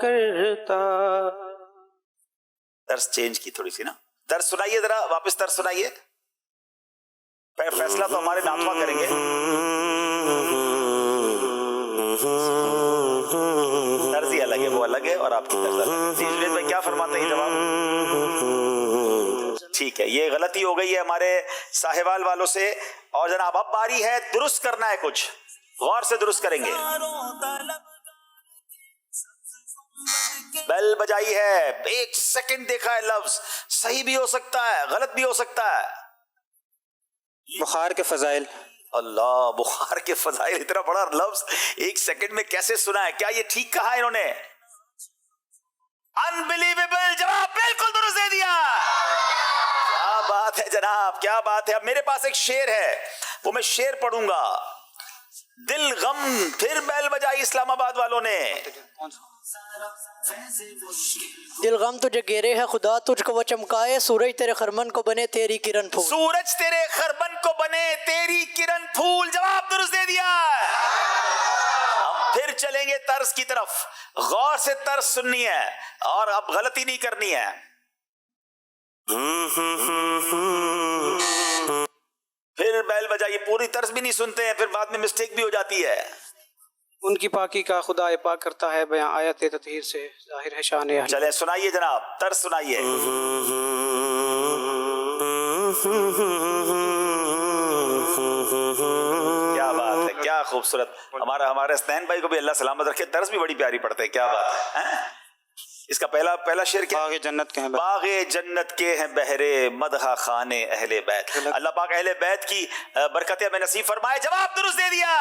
करता। तर्ज चेंज की थोड़ी सी ना। तर्ज सुनाइए जरा, वापस तर्ज सुनाइए। फैसला तो हमारे नातवा करेंगे। तर्ज ही अलग है, वो अलग है और आपकी तर्ज अलग है। जुनैद भाई क्या फरमाते हैं जवाब? ठीक है, ये गलती हो गई है हमारे साहिवाल वालों से। और जनाब अब बारी है, दुरुस्त करना है कुछ। गौर से दुरुस्त करेंगे। बेल बजाई है, एक सेकंड देखा है लफ्ज। सही भी हो सकता है, गलत भी हो सकता है। बुखार के फजाइल। अल्लाह, बुखार के फजाइल, इतना बड़ा लफ्ज एक सेकंड में कैसे सुना है? क्या ये ठीक कहा है इन्होंने? अनबिलीवेबल। जवाब बिल्कुल दुरुस्त दे दिया। क्या बात है जनाब, क्या बात है। अब मेरे पास एक शेर है, वो मैं शेर पढ़ूंगा। दिल गम फिर बेल बजाई इस्लामाबाद वालों ने। दिल गम तुझे घेरे है खुदा तुझको वो चमकाए, सूरज तेरे खरमन को बने तेरी किरण फूल। सूरज तेरे खरमन को बने तेरी किरण फूल। जवाब दुरुस्त दे दिया। फिर चलेंगे तर्ज की तरफ। गौर से तर्ज सुननी है और अब गलती नहीं करनी है। फिर बैल बजाइए। पूरी तर्ज भी नहीं सुनते हैं, फिर बाद में मिस्टेक भी हो जाती है। उनकी पाकी का खुदा पाक करता है बयां आयत ततहीर से जाहिर है शान है। चले सुनाइए जनाब, तर्ज सुनाइए। क्या बात है, क्या खूबसूरत। हमारे हसनैन भाई को भी अल्लाह सलामत रखे। तर्ज भी बड़ी प्यारी पढ़ते हैं। क्या बात है। इसका पहला शेर क्या? बाग़े जन्नत के हैं, बाग़े जन्नत के हैं बहरे मदहा खाने अहले बैत। अल्लाह पाक अहले बैत की बरकतें हमें नसीब फरमाए। जवाब दुरुस्त दे दिया।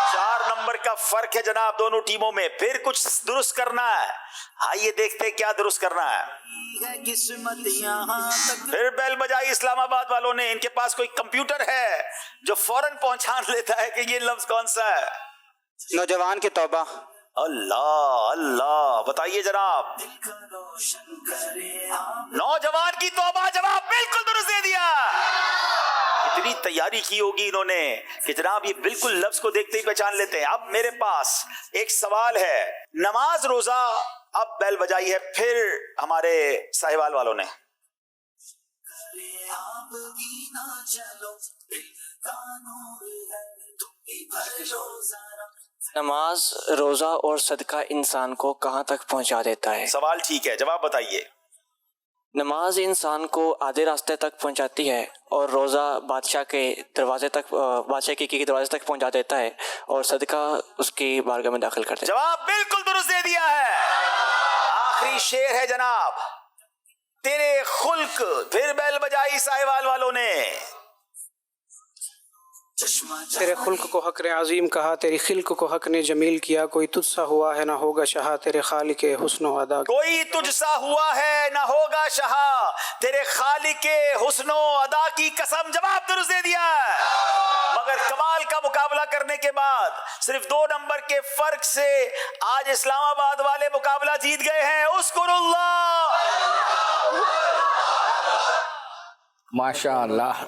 4 नंबर का फर्क है जनाब दोनों टीमों में। फिर कुछ दुरुस्त करना है, आइए देखते हैं क्या दुरुस्त करना है। फिर बेल बजाई इस्लामाबाद वालों ने। इनके पास कोई कंप्यूटर है जो फौरन पहचान लेता है कि ये लफ्ज कौन सा है। नौजवान की तौबा। अल्लाह अल्लाह, बताइए जनाब। नौजवान की तौबा, जवाब बिल्कुल दुरुस्त दे दिया। इतनी तैयारी की होगी इन्होंने कि जनाब ये बिल्कुल लफ्ज को देखते ही पहचान लेते हैं। अब मेरे पास एक सवाल है, नमाज रोजा, अब बेल बजाई है फिर हमारे साहिवाल वालों ने। नमाज, रोजा और सदका इंसान को कहाँ तक पहुँचा देता है? सवाल ठीक है, जवाब बताइए। नमाज इंसान को आधे रास्ते तक पहुंचाती है और रोज़ा बादशाह के दरवाजे तक, बादशाह के दरवाजे तक पहुंचा देता है और सदका उसकी बारगाह में दाखिल करता है। जवाब बिल्कुल दुरुस्त दे दिया है। आखिरी शेर है जनाब, तेरे खुल्क। फिर बेल बजाई साहिवाल वालों ने। तेरे खुल्क को हक ने अजीम कहा, तेरी खिल्क को हक ने जमील किया। कोई तुझसा हुआ है ना होगा शाह, तेरे खालिक हुस्न अदा। कोई तुझसा हुआ है ना होगा शाह, तेरे खालिक हुस्न अदा की कसम। जवाब दुरुस्त दे दिया। मगर कमाल का मुकाबला करने के बाद सिर्फ 2 नंबर के फर्क से आज इस्लामाबाद वाले मुकाबला जीत गए हैं। उस्कुरुल्लाह। माशाअल्लाह।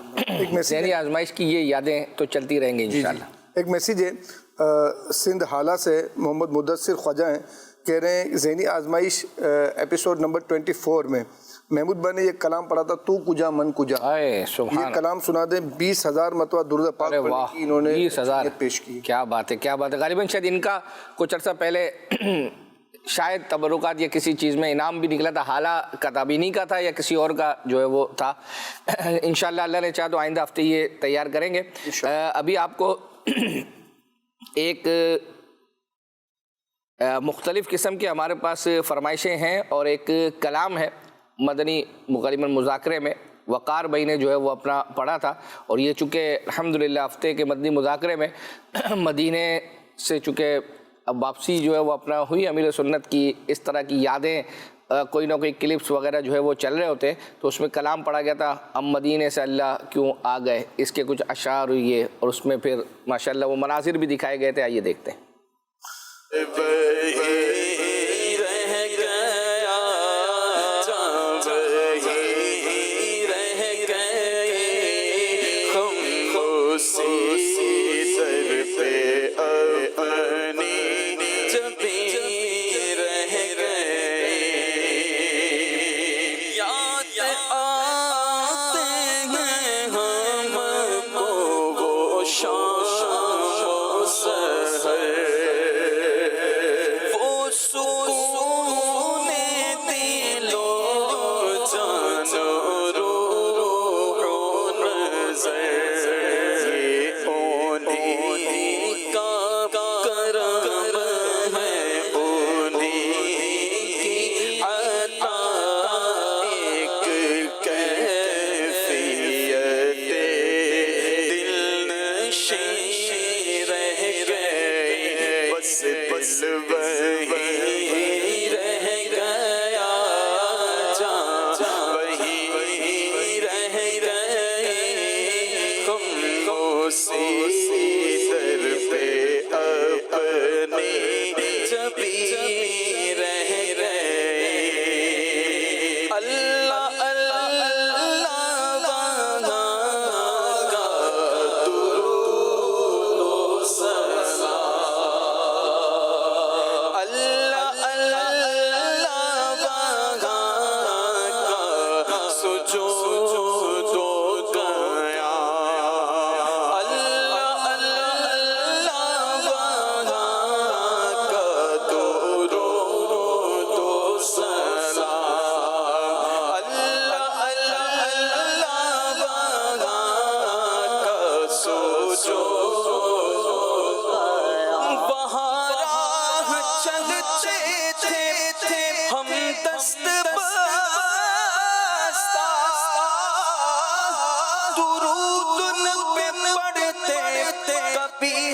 ज़हनी आजमाइश की ये यादें तो चलती रहेंगी इंशाअल्लाह। एक मैसेज है सिंध हाला से, मोहम्मद मुदस्सिर ख्वाजा हैं, कह रहे हैं ज़हनी आजमाइश एपिसोड नंबर 24 में महमूद भाई ने ये कलाम पढ़ा था, तू कुजा मन कुजा। ये कलाम सुना दें। 20,000 मरतबा दुरूद पाक पढ़ने की इन्होंने 20,000 पेश की। क्या बात है, क्या बात है। गालिबन शायद इनका कुछ अर्सा पहले शायद तबरुकात या किसी चीज़ में इनाम भी निकला था, हाला कताबीनी का था या किसी और का जो है वो था। इंशाअल्लाह अल्लाह ने चाहा तो आइंदा हफ्ते ये तैयार करेंगे। अभी आपको एक मुख्तलिफ़ किस्म के हमारे पास फरमाइशें हैं और एक कलाम है मदनी मुक़रिबन मुज़ाकरे में। वक़ार भाई ने जो है वो अपना पढ़ा था और ये चूँकि अल्हम्दुलिल्लाह हफ्ते के मदनी मुज़ाकरे में मदीने से चूँकि अब वापसी जो है वो अपना हुई, अमीर सुन्नत की इस तरह की यादें, कोई ना कोई क्लिप्स वगैरह जो है वो चल रहे होते, तो उसमें कलाम पढ़ा गया था, अब मदीने से अल्लाह क्यों आ गए। इसके कुछ अशार हुए और उसमें फिर माशाअल्लाह वो मनाजिर भी दिखाए गए थे। आइए देखते हैं।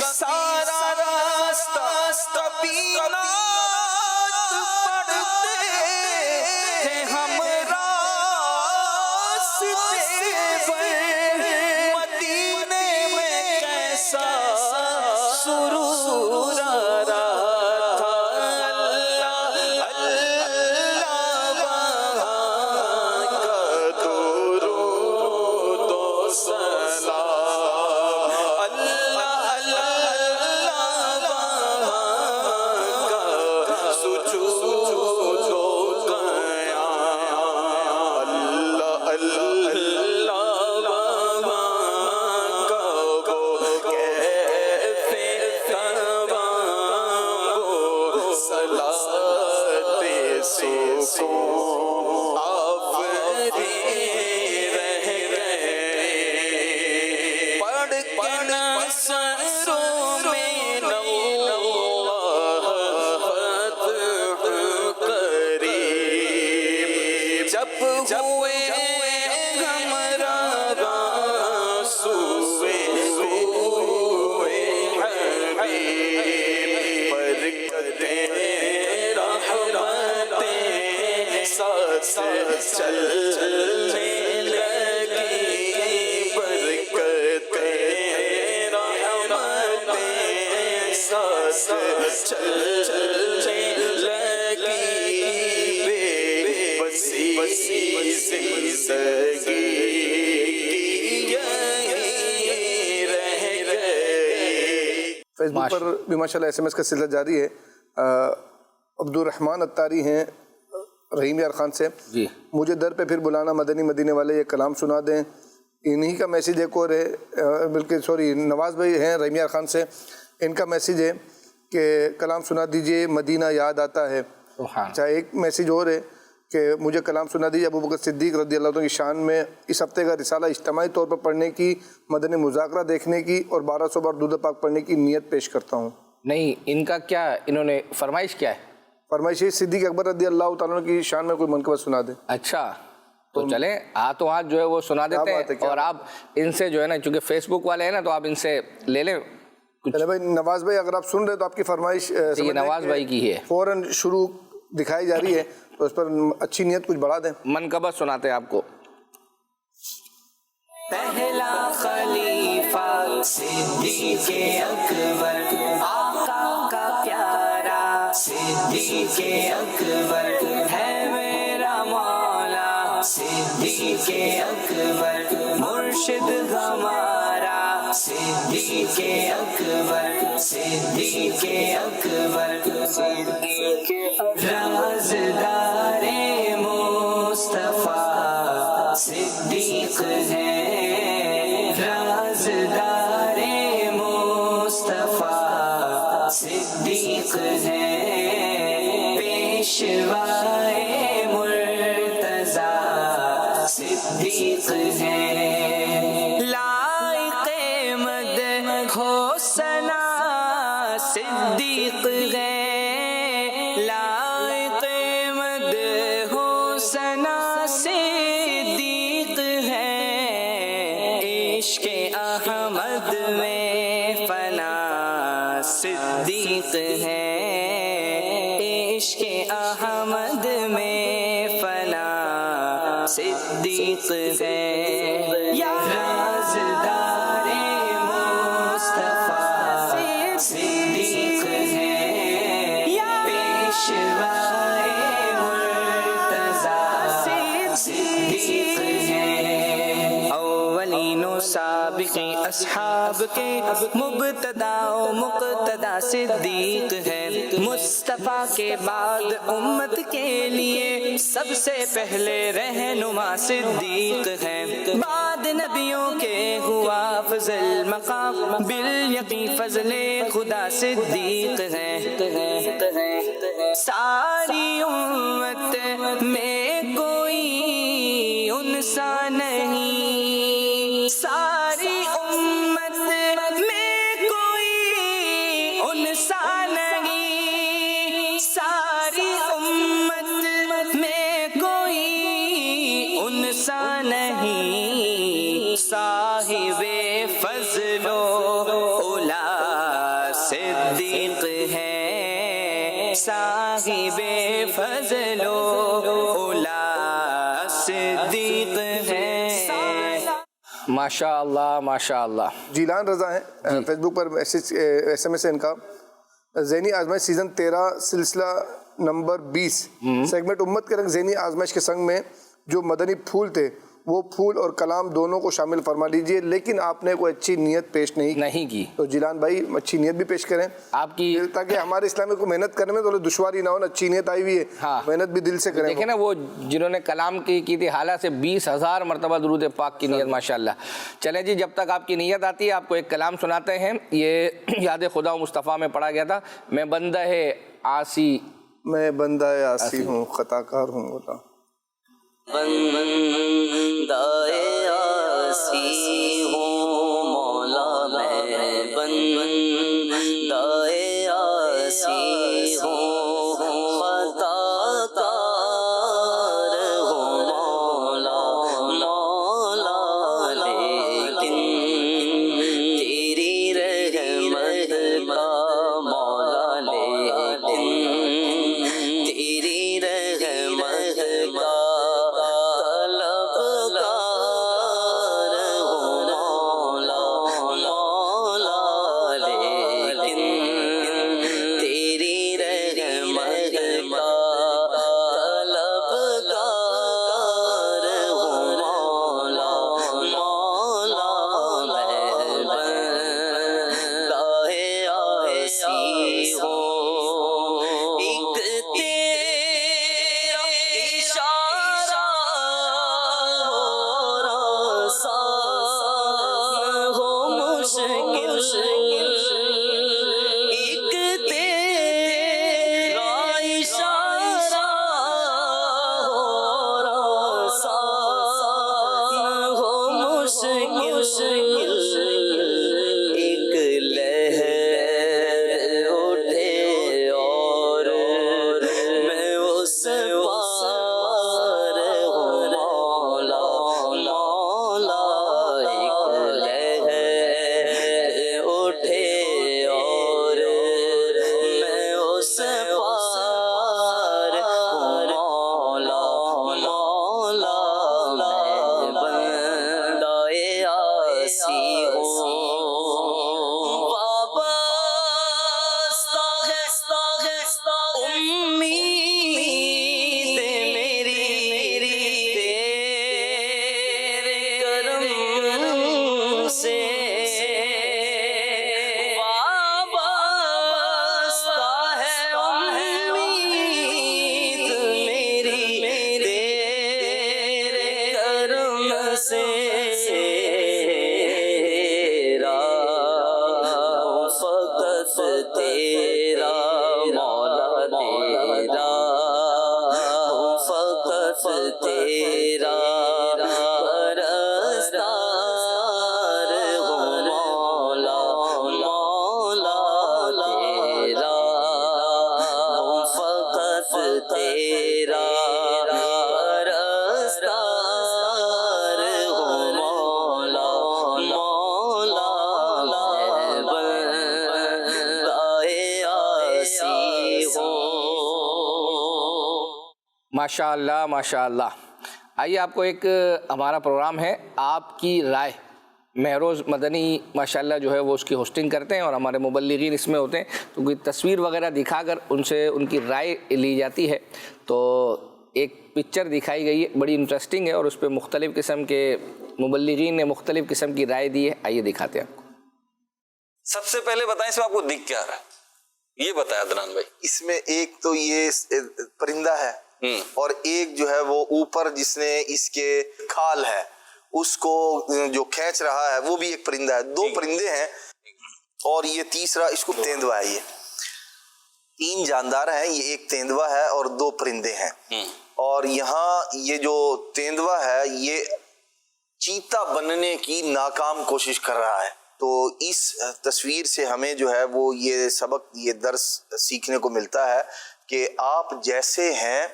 सारा को आफरी रह गए, पढ़ के नसरों में नौल्लाह फतह करीब, जब हुए हमरा रासूए हुए हबीब, बरकतें रहमतें साथ चलने लगी, बरकतें रहमतें साथ चलने लगी, बेबसी जिंदगी यही रह गई। फेसबुक पर भी माशाल्लाह SMS का सिलसिला जारी है। अब्दुर्रहमान अत्तारी हैं रहीम यार खान से, जी मुझे दर पे फिर बुलाना मदनी मदीने वाले, ये कलाम सुना दें। इन्हीं का मैसेज एक और है, बल्कि सॉरी नवाज़ भाई हैं रहीम यार खान से, इनका मैसेज है कि कलाम सुना दीजिए मदीना याद आता है। अच्छा, एक मैसेज और है कि मुझे कलाम सुना दीजिए अबू बकर सिद्दीक़ रज़ियल्लाहु अन्हु की शान में इस हफ्ते का रिसाला इज्तिमाई तौर पर पढ़ने की, मदनी मुज़ाकरा देखने की और 1200 बार दुरूद पाक पढ़ने की नियत पेश करता हूँ। नहीं, इनका क्या, इन्होंने फरमाइश क्या है? फरमाइश सिद्दीक़ अकबर रज़ियल्लाहु ताला अन्हु की शान में कोई मनक़बत सुना दे। अच्छा, तो चलें हाथों हाथ जो है वो सुना देते हैं, और आप इनसे जो है ना, चूँकि फेसबुक वाले हैं ना, तो आप इनसे ले लें। चले भाई नवाज़ भाई, अगर आप सुन रहे तो आपकी फरमाइश ये नवाज़ भाई की है, फ़ौरन शुरू दिखाई जा रही है, तो उस पर अच्छी नियत कुछ बढ़ा दें। मनक़बत सुनाते हैं आपको। पहला खलीफा सिद्दीक़ अकबर, आका का प्यारा सिद्दीक़ अकबर है मेरा मौला, सिद्दीक़ अकबर मुर्शिद हमारा, सिद्दीक़ अकबर, सिद्दीक़ अकबर, सिद्दीक़ राज़दारे मुस्तफ़ा सिद्दीक़ है, राज़दारे मुस्तफ़ा सिद्दीक़ है, पेशवाए मुर्तज़ा सिद्दीक़ है, लाइक़े मद हो सना सिद्दीक़ है, लाइक़े मद हो सना सिद्दीक़ है, इश्क़े अहमद में फना सिद्दीक़ है, इश्क़े अहमद में फना सिद्दीक़ है, या राज़दारे मुस्तफ़ा सिद्दीक़ है, पेशवाए मुर्तज़ा सिद्दीक़ है, अव्वलीनो साबिक़ी अस्हाब के मुब्तदा ओ मुक़्तदा सिद्दीक़ है, मुस्तफ़ा के बाद उम्मत के लिए सबसे पहले रहनुमा सिद्दीक़ है, बाद नबियों के हुआ फ़ज़ल मक़ाम बिल यक़ीन फ़ज़ले खुदा सिद्दीक़ है, सारी उम्मत में कोई उनसा नहीं, सारी उम्मत में कोई उनसा नहीं, सारी उम्मत में कोई उनसा नहीं, साहिबे फ़ज़लो उला सिद्दीक़ है, साहिबे फ़ज़लो उला सिद्दीक़ है। माशाअल्लाह माशाअल्लाह। जीलान रज़ा हैं फेसबुक पर मैसेज SMS है इनका, ज़हनी आज़माइश सीज़न 13 सिलसिला नंबर 20 सेगमेंट उम्मत के रंग ज़हनी आज़माइश के संग में जो मदनी फूल थे वो फूल और कलाम दोनों को शामिल फरमा लीजिए, लेकिन आपने कोई अच्छी नियत पेश नहीं की। तो जिलान भाई अच्छी नियत भी पेश करें आपकी, ताकि हमारे इस्लाम को मेहनत करने में थोड़ी दुश्वारी ना हो ना। अच्छी नियत आई हुई है, हाँ। मेहनत भी दिल से करें। देखें ना, वो जिन्होंने कलाम की थी हाला से 20,000 मरतबा दुरूद पाक की नियत माशाल्लाह। चले जी, जब तक आपकी नियत आती है आपको एक कलाम सुनाते हैं। ये याद खुदा मुस्तफ़ा में पढ़ा गया था, मैं बंदा है आसी میں بندہ عاصی ہوں، خطا کار ہوں اللہ. بندہ عاصی ہوں مولا میں، بندہ عاصی ہوں، خطا کار ہوں مولا مولا، لیکن تیری رحمت کا مولا، لیکن تیری رحمت کا ماشاء اللہ ماشاء اللہ. آئیے آپ کو ایک ہمارا پروگرام ہے آپ کی رائے، مہروز مدنی ماشاءاللہ جو ہے وہ اس کی ہوسٹنگ کرتے ہیں اور ہمارے مبلغین اس میں ہوتے ہیں، تو کوئی تصویر وغیرہ دکھا کر ان سے ان کی رائے لی جاتی ہے. تو ایک پکچر دکھائی گئی ہے، بڑی انٹرسٹنگ ہے اور اس پہ مختلف قسم کے مبلغین نے مختلف قسم کی رائے دی ہے. آئیے دکھاتے ہیں آپ کو. سب سے پہلے بتائیں اس میں آپ کو دکھ کیا رہا ہے، یہ بتایا عدنان بھائی. اس میں ایک تو یہ پرندہ ہے اور ایک جو ہے وہ اوپر جس نے اس کے کھال ہے اس کو جو کھینچ رہا ہے وہ بھی ایک پرندہ ہے. دو پرندے ہیں اور یہ تیسرا اس کو تیندوا ہے. یہ تین جاندار ہیں، یہ ایک تیندوا ہے اور دو پرندے ہیں. اور یہاں یہ جو تیندوا ہے یہ چیتا بننے کی ناکام کوشش کر رہا ہے. تو اس تصویر سے ہمیں جو ہے وہ یہ سبق، یہ درس سیکھنے کو ملتا ہے کہ آپ جیسے ہیں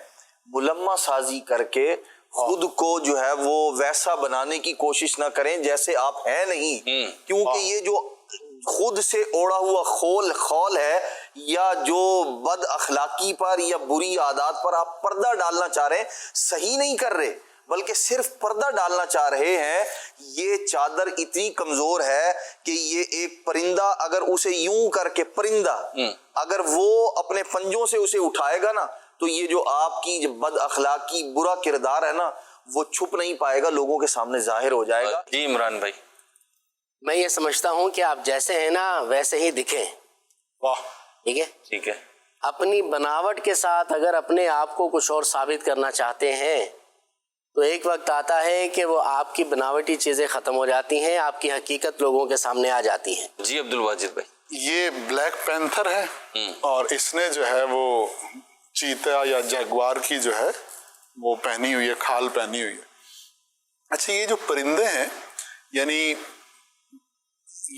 ملمہ سازی کر کے خود کو جو ہے وہ ویسا بنانے کی کوشش نہ کریں جیسے آپ ہیں نہیں، کیونکہ یہ جو خود سے اوڑا ہوا خول ہے یا جو بد اخلاقی پر یا بری عادات پر آپ پردہ ڈالنا چاہ رہے ہیں، صحیح نہیں کر رہے بلکہ صرف پردہ ڈالنا چاہ رہے ہیں. یہ چادر اتنی کمزور ہے کہ یہ ایک پرندہ اگر اسے یوں کر کے پرندہ اگر وہ اپنے پنجوں سے اسے اٹھائے گا نا تو یہ جو آپ کی بد اخلاقی برا کردار ہے نا وہ چھپ نہیں پائے گا، لوگوں کے سامنے ظاہر ہو جائے گا. جی عمران بھائی. میں یہ سمجھتا ہوں کہ آپ جیسے ہیں نا ویسے ہی دکھیں. واہ، ٹھیک ہے، ٹھیک ہے. اپنی بناوٹ کے ساتھ اگر اپنے آپ کو کچھ اور ثابت کرنا چاہتے ہیں تو ایک وقت آتا ہے کہ وہ آپ کی بناوٹی چیزیں ختم ہو جاتی ہیں، آپ کی حقیقت لوگوں کے سامنے آ جاتی ہیں. جی عبد الواجد بھائی. یہ بلیک پینتھر ہے اور اس نے جو ہے وہ چیتا یا جگوار کی جو ہے وہ پہنی ہوئی ہے، کھال پہنی ہوئی ہے۔ اچھا، یہ جو پرندے ہیں یعنی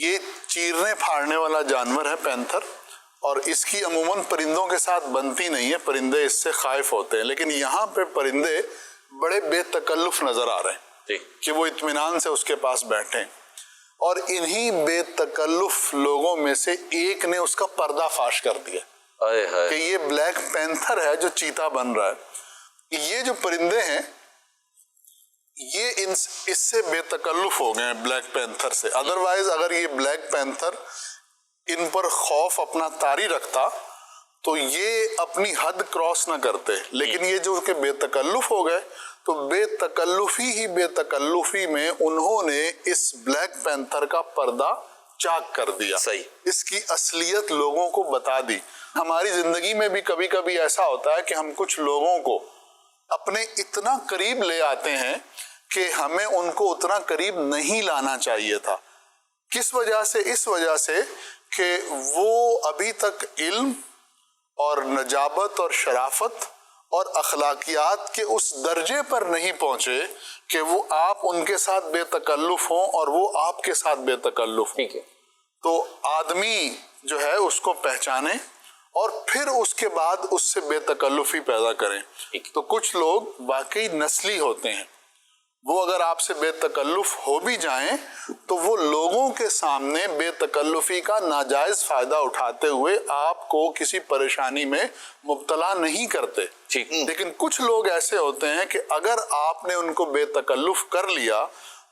یہ چیرنے پھاڑنے والا جانور ہے پینتھر، اور اس کی عموماً پرندوں کے ساتھ بنتی نہیں ہے، پرندے اس سے خائف ہوتے ہیں، لیکن یہاں پہ پرندے بڑے بے تکلف نظر آ رہے ہیں کہ وہ اطمینان سے اس کے پاس بیٹھے ہیں، اور انہی بے تکلف لوگوں میں سے ایک نے اس کا پردہ فاش کر دیا کہ یہ بلیک پینتھر ہے جو چیتا بن رہا ہے۔ یہ جو پرندے ہیں یہ اس سے بے تکلف ہو گئے ہیں بلیک پینتھر سے، ادروائز اگر یہ بلیک پینتھر ان پر خوف اپنا طاری رکھتا تو یہ اپنی حد کراس نہ کرتے، لیکن یہ جو کہ بے تکلف ہو گئے تو بے تکلفی میں انہوں نے اس بلیک پینتھر کا پردہ چاک کر دیا، اس کی اصلیت لوگوں کو بتا دی۔ ہماری زندگی میں بھی کبھی کبھی ایسا ہوتا ہے کہ ہم کچھ لوگوں کو اپنے اتنا قریب لے آتے ہیں کہ ہمیں ان کو اتنا قریب نہیں لانا چاہیے تھا۔ کس وجہ سے؟ اس وجہ سے کہ وہ ابھی تک علم اور نجابت اور شرافت اور اخلاقیات کے اس درجے پر نہیں پہنچے کہ وہ آپ ان کے ساتھ بے تکلف ہوں اور وہ آپ کے ساتھ بے تکلف ہوں۔ تو آدمی جو ہے اس کو پہچانے اور پھر اس کے بعد اس سے بے تکلفی پیدا کریں۔ تو کچھ لوگ واقعی نسلی ہوتے ہیں، وہ اگر آپ سے بے تکلف ہو بھی جائیں تو وہ لوگوں کے سامنے بے تکلفی کا ناجائز فائدہ اٹھاتے ہوئے آپ کو کسی پریشانی میں مبتلا نہیں کرتے۔ لیکن کچھ لوگ ایسے ہوتے ہیں کہ اگر آپ نے ان کو بے تکلف کر لیا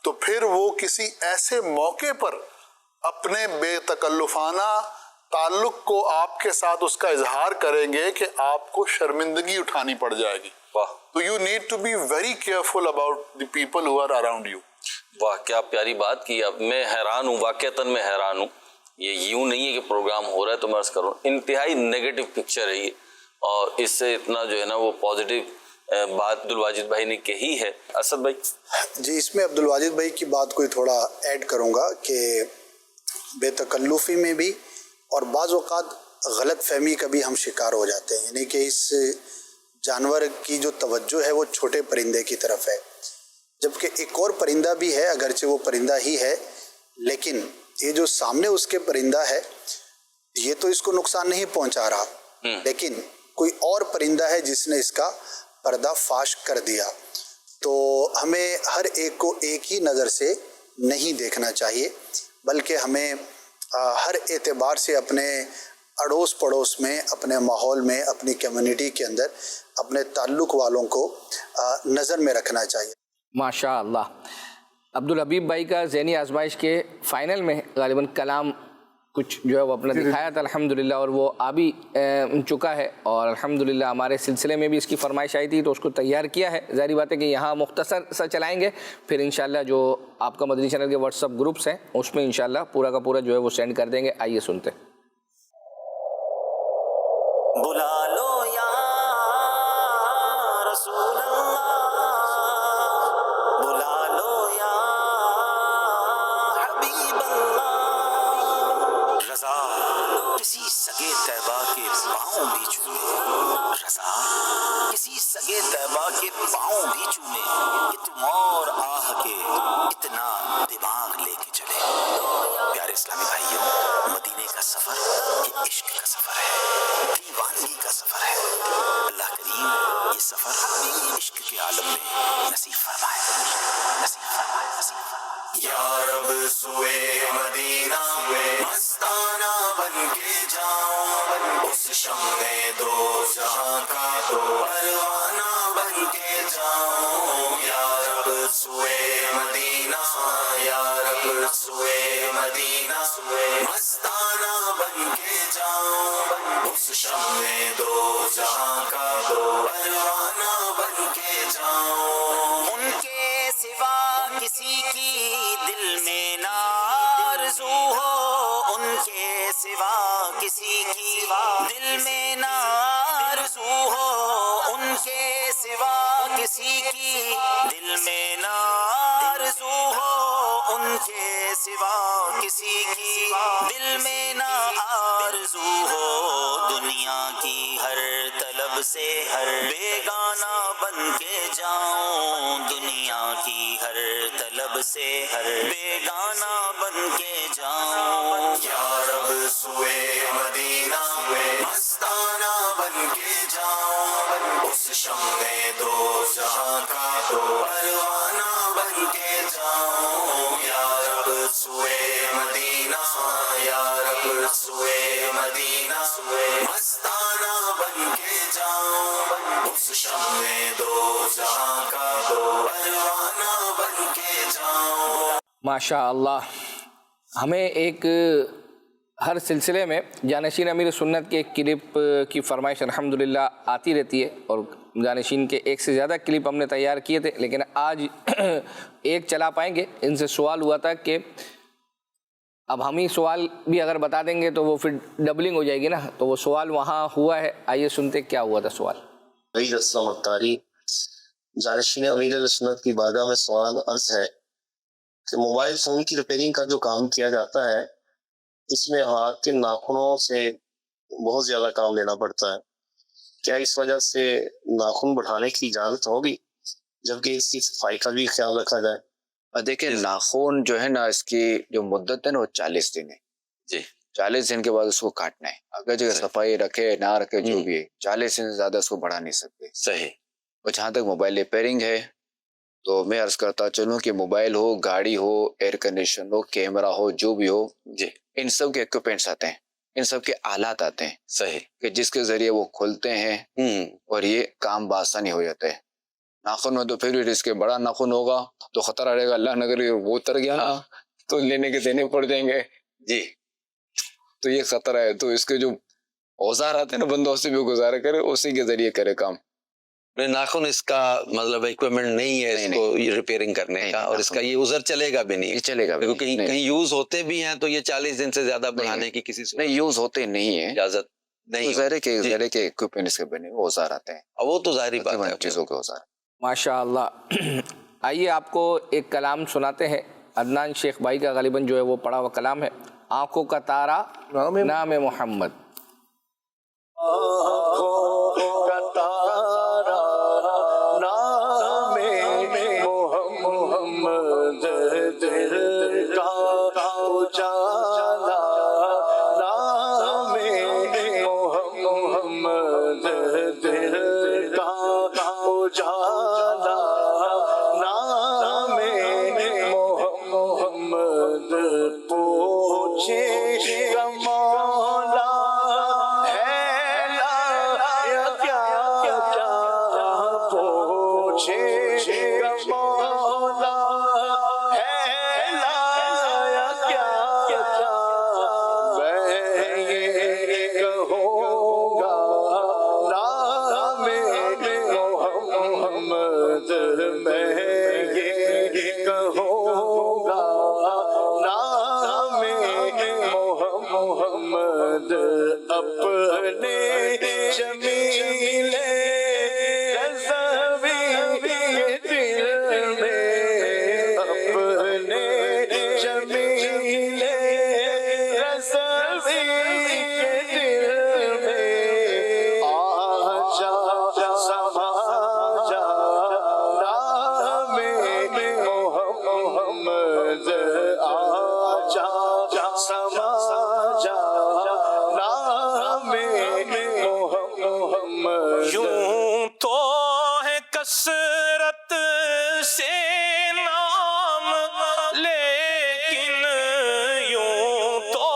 تو پھر وہ کسی ایسے موقع پر اپنے بے تکلفانہ تعلق کو آپ کے ساتھ اس کا اظہار کریں گے کہ آپ کو شرمندگی اٹھانی پڑ جائے گی۔ تو you need to be very careful about the people who are around you۔ واہ کیا پیاری بات کی آپ، میں حیران ہوں، واقعتاً میں حیران ہوں۔ یہ یوں نہیں ہے کہ پروگرام ہو رہا ہے تو میں عرض کروں انتہائی نیگیٹو پکچر ہے یہ، اور اس سے اتنا جو ہے نا وہ پازیٹیو بات عبدالواجد بھائی نے کہی ہے۔ اسد بھائی جی، اس میں عبدالواجد بھائی کی بات کو تھوڑا ایڈ کروں گا کہ بے تکلفی میں بھی اور بعض اوقات غلط فہمی کا بھی ہم شکار ہو جاتے ہیں، یعنی کہ اس جانور کی جو توجہ ہے وہ چھوٹے پرندے کی طرف ہے، جبکہ ایک اور پرندہ بھی ہے، اگرچہ وہ پرندہ ہی ہے لیکن یہ جو سامنے اس کے پرندہ ہے یہ تو اس کو نقصان نہیں پہنچا رہا، لیکن کوئی اور پرندہ ہے جس نے اس کا پردہ فاش کر دیا۔ تو ہمیں ہر ایک کو ایک ہی نظر سے نہیں دیکھنا چاہیے، بلکہ ہمیں ہر اعتبار سے اپنے اڑوس پڑوس میں، اپنے ماحول میں، اپنی کمیونٹی کے اندر اپنے تعلق والوں کو نظر میں رکھنا چاہیے۔ ماشاء اللہ۔ عبدالحبیب بھائی کا ذہنی آزمائش کے فائنل میں غالباً کلام کچھ جو ہے وہ اپنا دکھایا تھا الحمدللہ، اور وہ آ بھی چکا ہے، اور الحمدللہ ہمارے سلسلے میں بھی اس کی فرمائش آئی تھی تو اس کو تیار کیا ہے۔ ظاہری بات ہے کہ یہاں مختصر سا چلائیں گے، پھر انشاءاللہ جو آپ کا مدنی چینل کے واٹس ایپ گروپس ہیں اس میں انشاءاللہ پورا کا پورا جو ہے وہ سینڈ کر دیں گے۔ آئیے سنتے ہیں۔ بلا لو یا رسول اللہ، بلا لو یا حبیب اللہ، رضا کسی سگے طیبہ کے پاؤں بھی چومے، رضا کسی سگے طیبہ کے پاؤں بھی چومے، کہ تم اور آہ کے اتنا دماغ لے کے چلے۔ پیارے اسلامی بھائیوں، مدینے کا سفر یہ عشق کا سفر ہے، دیوانگی کا سفر ہے۔ اللہ کریم یہ سفر عشق کے عالم میں نصیب فرمائے، نصیب فرمائے، نصیب فرمائے۔ یا رب سوئے مدینہ مستانہ بن کے جاؤں، اس شمع دو جہاں کا پروانہ بن کے جاؤں۔ یا رب سوئے مدینہ، یا رب سوئے مدینہ مستانہ بن کے جاؤں، اس شمع دو جہاں کا پروانہ بن کے جاؤں۔ ان کے سوا کسی کی دل میں نہ آرزو ہو، ان کے سوا کسی کی دل میں نہ آرزو ہو، ان کے سوا کسی کی دل میں نہ آرزو ہو، ان کے सिवा किसी की दिल में ना आरज़ू हो, दुनिया की हर तलब से हर बेगाना बन के जाऊं, दुनिया की हर तलब से हर बेगाना बन के जाऊं। या रब सुए मदीना मस्ताना बन के जाऊं, उस शम्मे दो जहां का तो परवाना बन के जाऊं। या रब सुए मदीना, या रब सुए मदीना मस्ताना बन के जाऊं, उस शम्मे दो जहां का तो परवाना बन के जाऊं। माशा अल्लाह। हमें एक हर सिलसिले में जानशीन अमीर सुन्नत के एक क्लिप की फरमाइश अल्हम्दुलिल्लाह आती रहती है और जानशीन के एक से ज़्यादा क्लिप हमने तैयार किए थे, लेकिन आज एक चला पाएंगे। इनसे सवाल हुआ था कि अब हम ही सवाल भी अगर बता देंगे तो वो फिर डबलिंग हो जाएगी ना, तो वो सवाल वहाँ हुआ है। आइए सुनते क्या हुआ था सवाल। जानशीन अमीर सुन्नत की बारगाह में सवाल अर्ज है कि मोबाइल फ़ोन की रिपेयरिंग का जो काम किया जाता है, इसमें हाथ के नाखूनों से बहुत ज़्यादा काम लेना पड़ता है। क्या इस वजह से नाखून बढ़ाने की इजाज़त होगी, जबकि इसकी सफाई का भी ख्याल रखा जाए? देखिए, नाखून जो है ना, इसकी जो मुद्दत है ना वो 40 दिन है जी। 40 दिन के बाद उसको काटना है। अगर जो सफाई रखे ना रखे जो भी है, 40 दिन से ज़्यादा उसको बढ़ा नहीं सकते। सही। और जहाँ तक मोबाइल रिपेयरिंग है, तो मैं अर्ज करता चलूँ कि मोबाइल हो, गाड़ी हो, एयर कंडीशन हो, कैमरा हो, जो भी हो जी, इन सब के इक्विपमेंट्स आते हैं, इन सब के आलात आते हैं। सही। कि जिसके जरिए वो खुलते हैं और ये काम बासानी हो जाता है। नाखून में तो फिर भी रिस्क है, बड़ा नाखून होगा तो खतरा रहेगा, अल्लाह न करे वो उतर गया ना तो लेने के देने पड़ जाएंगे जी, तो ये खतरा है। तो इसके जो औजार आते हैं ना, बंदा उससे भी गुजारा करे, उसी के जरिए करे काम। नाखून इसका मतलब इक्विपमेंट नहीं है इसको रिपेयरिंग करने का, और इसका ये यूजर चलेगा भी नहीं, चलेगा भी क्योंकि कहीं यूज होते भी हैं तो ये 40 दिन से ज्यादा बढ़ाने की किसी से नहीं, यूज होते नहीं है, इजाजत नहीं। ज़ाहिर के इक्विपमेंट इसके बने वो औजार आते हैं, वो तो जाहिर बात है चीजों के औजार। माशा अल्लाह। आइए आपको एक कलाम सुनाते हैं। अदनान शेख भाई का गालिबन जो है वो पढ़ा हुआ कलाम है। आंखों का तारा नाम मोहम्मद। यूं तो है कसरत से नाम, लेकिन यूं तो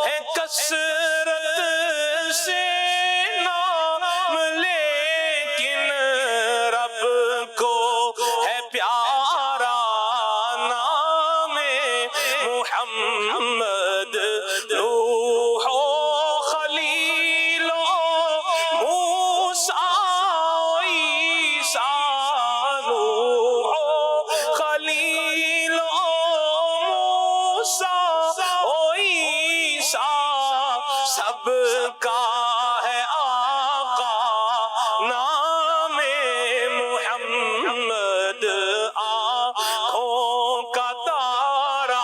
है कसरत से नाम, लेकिन रब को है प्यारा नाम मुहम्मद। रूह खलीलो मूसा ईसा, रूह खलीलो मूसा ईसा, सबका है आका नाम मुहम्मद। आँखों का तारा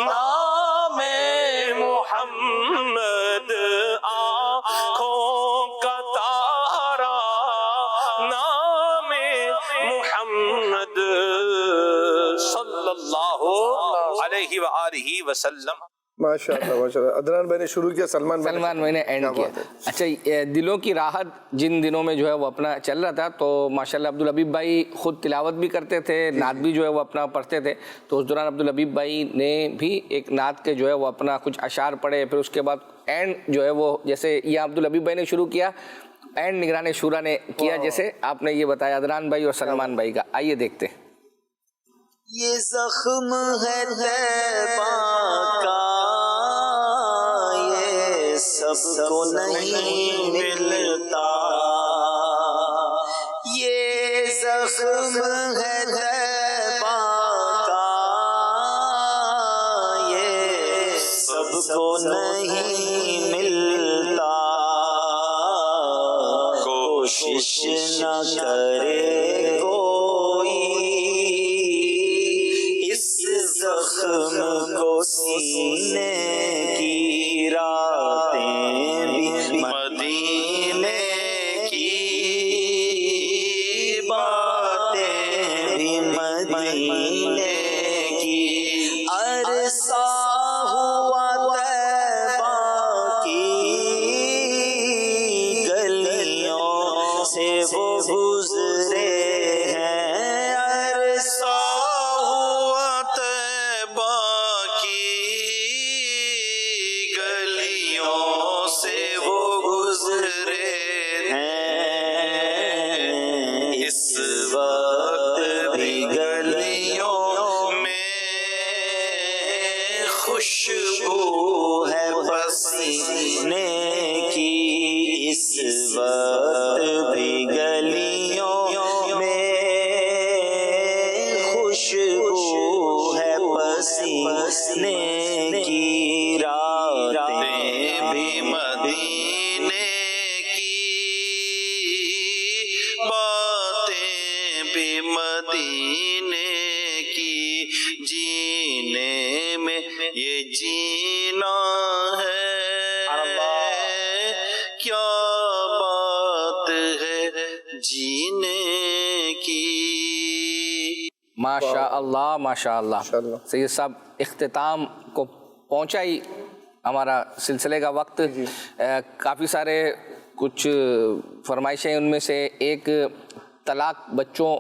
नाम मोहम्मद आँखों का तारा, नाम मोहम्मद सल्लल्लाहु अलैहि व आलिहि वसल्लम। माशाअल्लाह माशाअल्लाह। अदनान भाई ने शुरू किया, सलमान भाई ने एंड किया। अच्छा, दिलों की राहत जिन दिनों में जो है वो अपना चल रहा था, तो माशाअल्लाह अब्दुल हबीब भाई खुद तिलावत भी करते थे, नात भी जो है वो अपना पढ़ते थे। तो उस दौरान अब्दुल हबीब भाई ने भी एक नात के जो है वो अपना कुछ अशार पढ़े, फिर उसके बाद एंड जो है वो जैसे ये अब्दुल हबीब भाई ने शुरू किया, एंड निगरान शूरा ने किया, जैसे आपने ये बताया अदनान भाई और सलमान भाई का। आइए देखते हैं। ये जख्म है तैबा का, ये सबको नहीं मिलता, ये जख्म है तैबा का, ये सबको नहीं मिलता, कोशिश न करे कोई जख्म को सीने की, रातें भी मदीने की, बातें भी मदीने की, अरसा हुआ तैबा की गलियों से वो गुजरे हैं, अरसा खुशबू है पसीने की, इस वक्त भी गलियों में खुशबू है पसीने की, रातें भी मदीने की, बातें भी मदीने की, जीने में ये जीना है, क्या बात है जीने की। माशा अल्लाह माशा अल्लाह। सैयद साहब, इख्तिताम को पहुंचा ही हमारा सिलसिले का वक्त। काफ़ी सारे कुछ फरमाइशें, उनमें से एक तलाक, बच्चों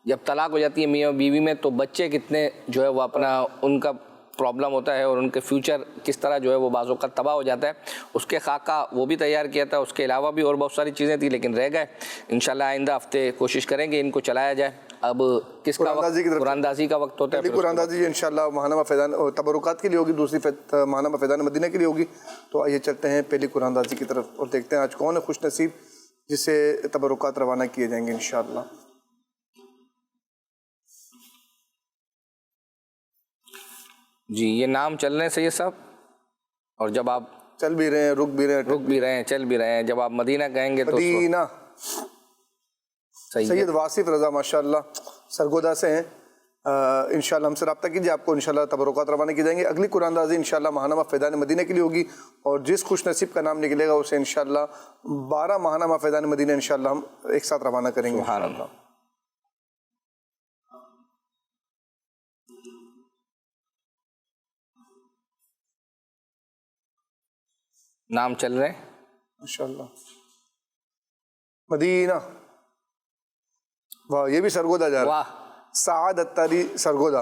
जब तलाक हो जाती है मियाँ बीवी में, तो बच्चे कितने जो है वो अपना उनका प्रॉब्लम होता है और उनके फ्यूचर किस तरह जो है वो बाज़ों का तबाह हो जाता है, उसके खाका वो भी तैयार किया था। उसके अलावा भी और बहुत सारी चीज़ें थी लेकिन रह गए। इंशाल्लाह आइंदा हफ्ते कोशिश करेंगे इनको चलाया जाए। अब किसका वक्त? कुरानदाजी का वक्त होता है। कुरानदाजी इंशाल्लाह महानामा फैज़ान तबरुकात के लिए होगी, दूसरी महानामा फैज़ान मदीना के लिए होगी। तो आइए चलते हैं पहली कुरानदाजी की तरफ और देखते हैं आज कौन है खुश नसीब जिसे तबरुकात रवाना किए जाएंगे इंशाल्लाह। जी, ये नाम चल रहे हैं सैयद साहब, और जब आप चल भी रहे हैं, रुक भी रहे हैं, चल भी रहे हैं, जब आप मदीना कहेंगे तो मदीना। सैयद वासिफ रज़ा माशाअल्लाह सरगोदा से हैं। इंशाल्लाह हमसे रब्ता कीजिए, आपको इंशाल्लाह तबरुकात रवाना की जाएंगे। अगली कुरानदाजी इंशाल्लाह महानामा फैज़ान मदीना के लिए होगी और जिस खुश नसीब का नाम निकलेगा उसे इंशाल्लाह 12 महानामा फैज़ान मदीना इंशाल्लाह हम एक साथ रवाना करेंगे। नाम चल रहे हैं माशाअल्लाह। मदीना, वाह, ये भी सरगोदा जा रहा है। साद अत्तारी सरगोदा,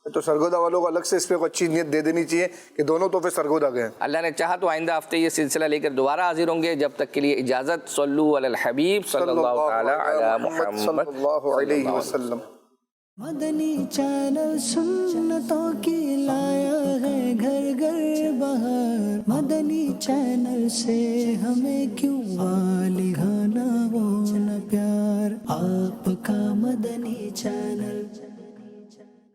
तो सरगोदा वालों को अलग से इस पे अच्छी नीयत दे देनी चाहिए कि दोनों तोहफे सरगोदा गए। अल्लाह ने चाहा तो आइंदा हफ्ते ये सिलसिला लेकर दोबारा हाजिर होंगे। जब तक के लिए इजाज़त। सल्लु अलल हबीब सल्लल्लाहु अलैहि वसल्लम। मदनी चैनल सुन्नतों की लाया है घर घर बहार। मदनी चैनल से हमें क्यों लिहाना वो न प्यार। आपका मदनी चैनल।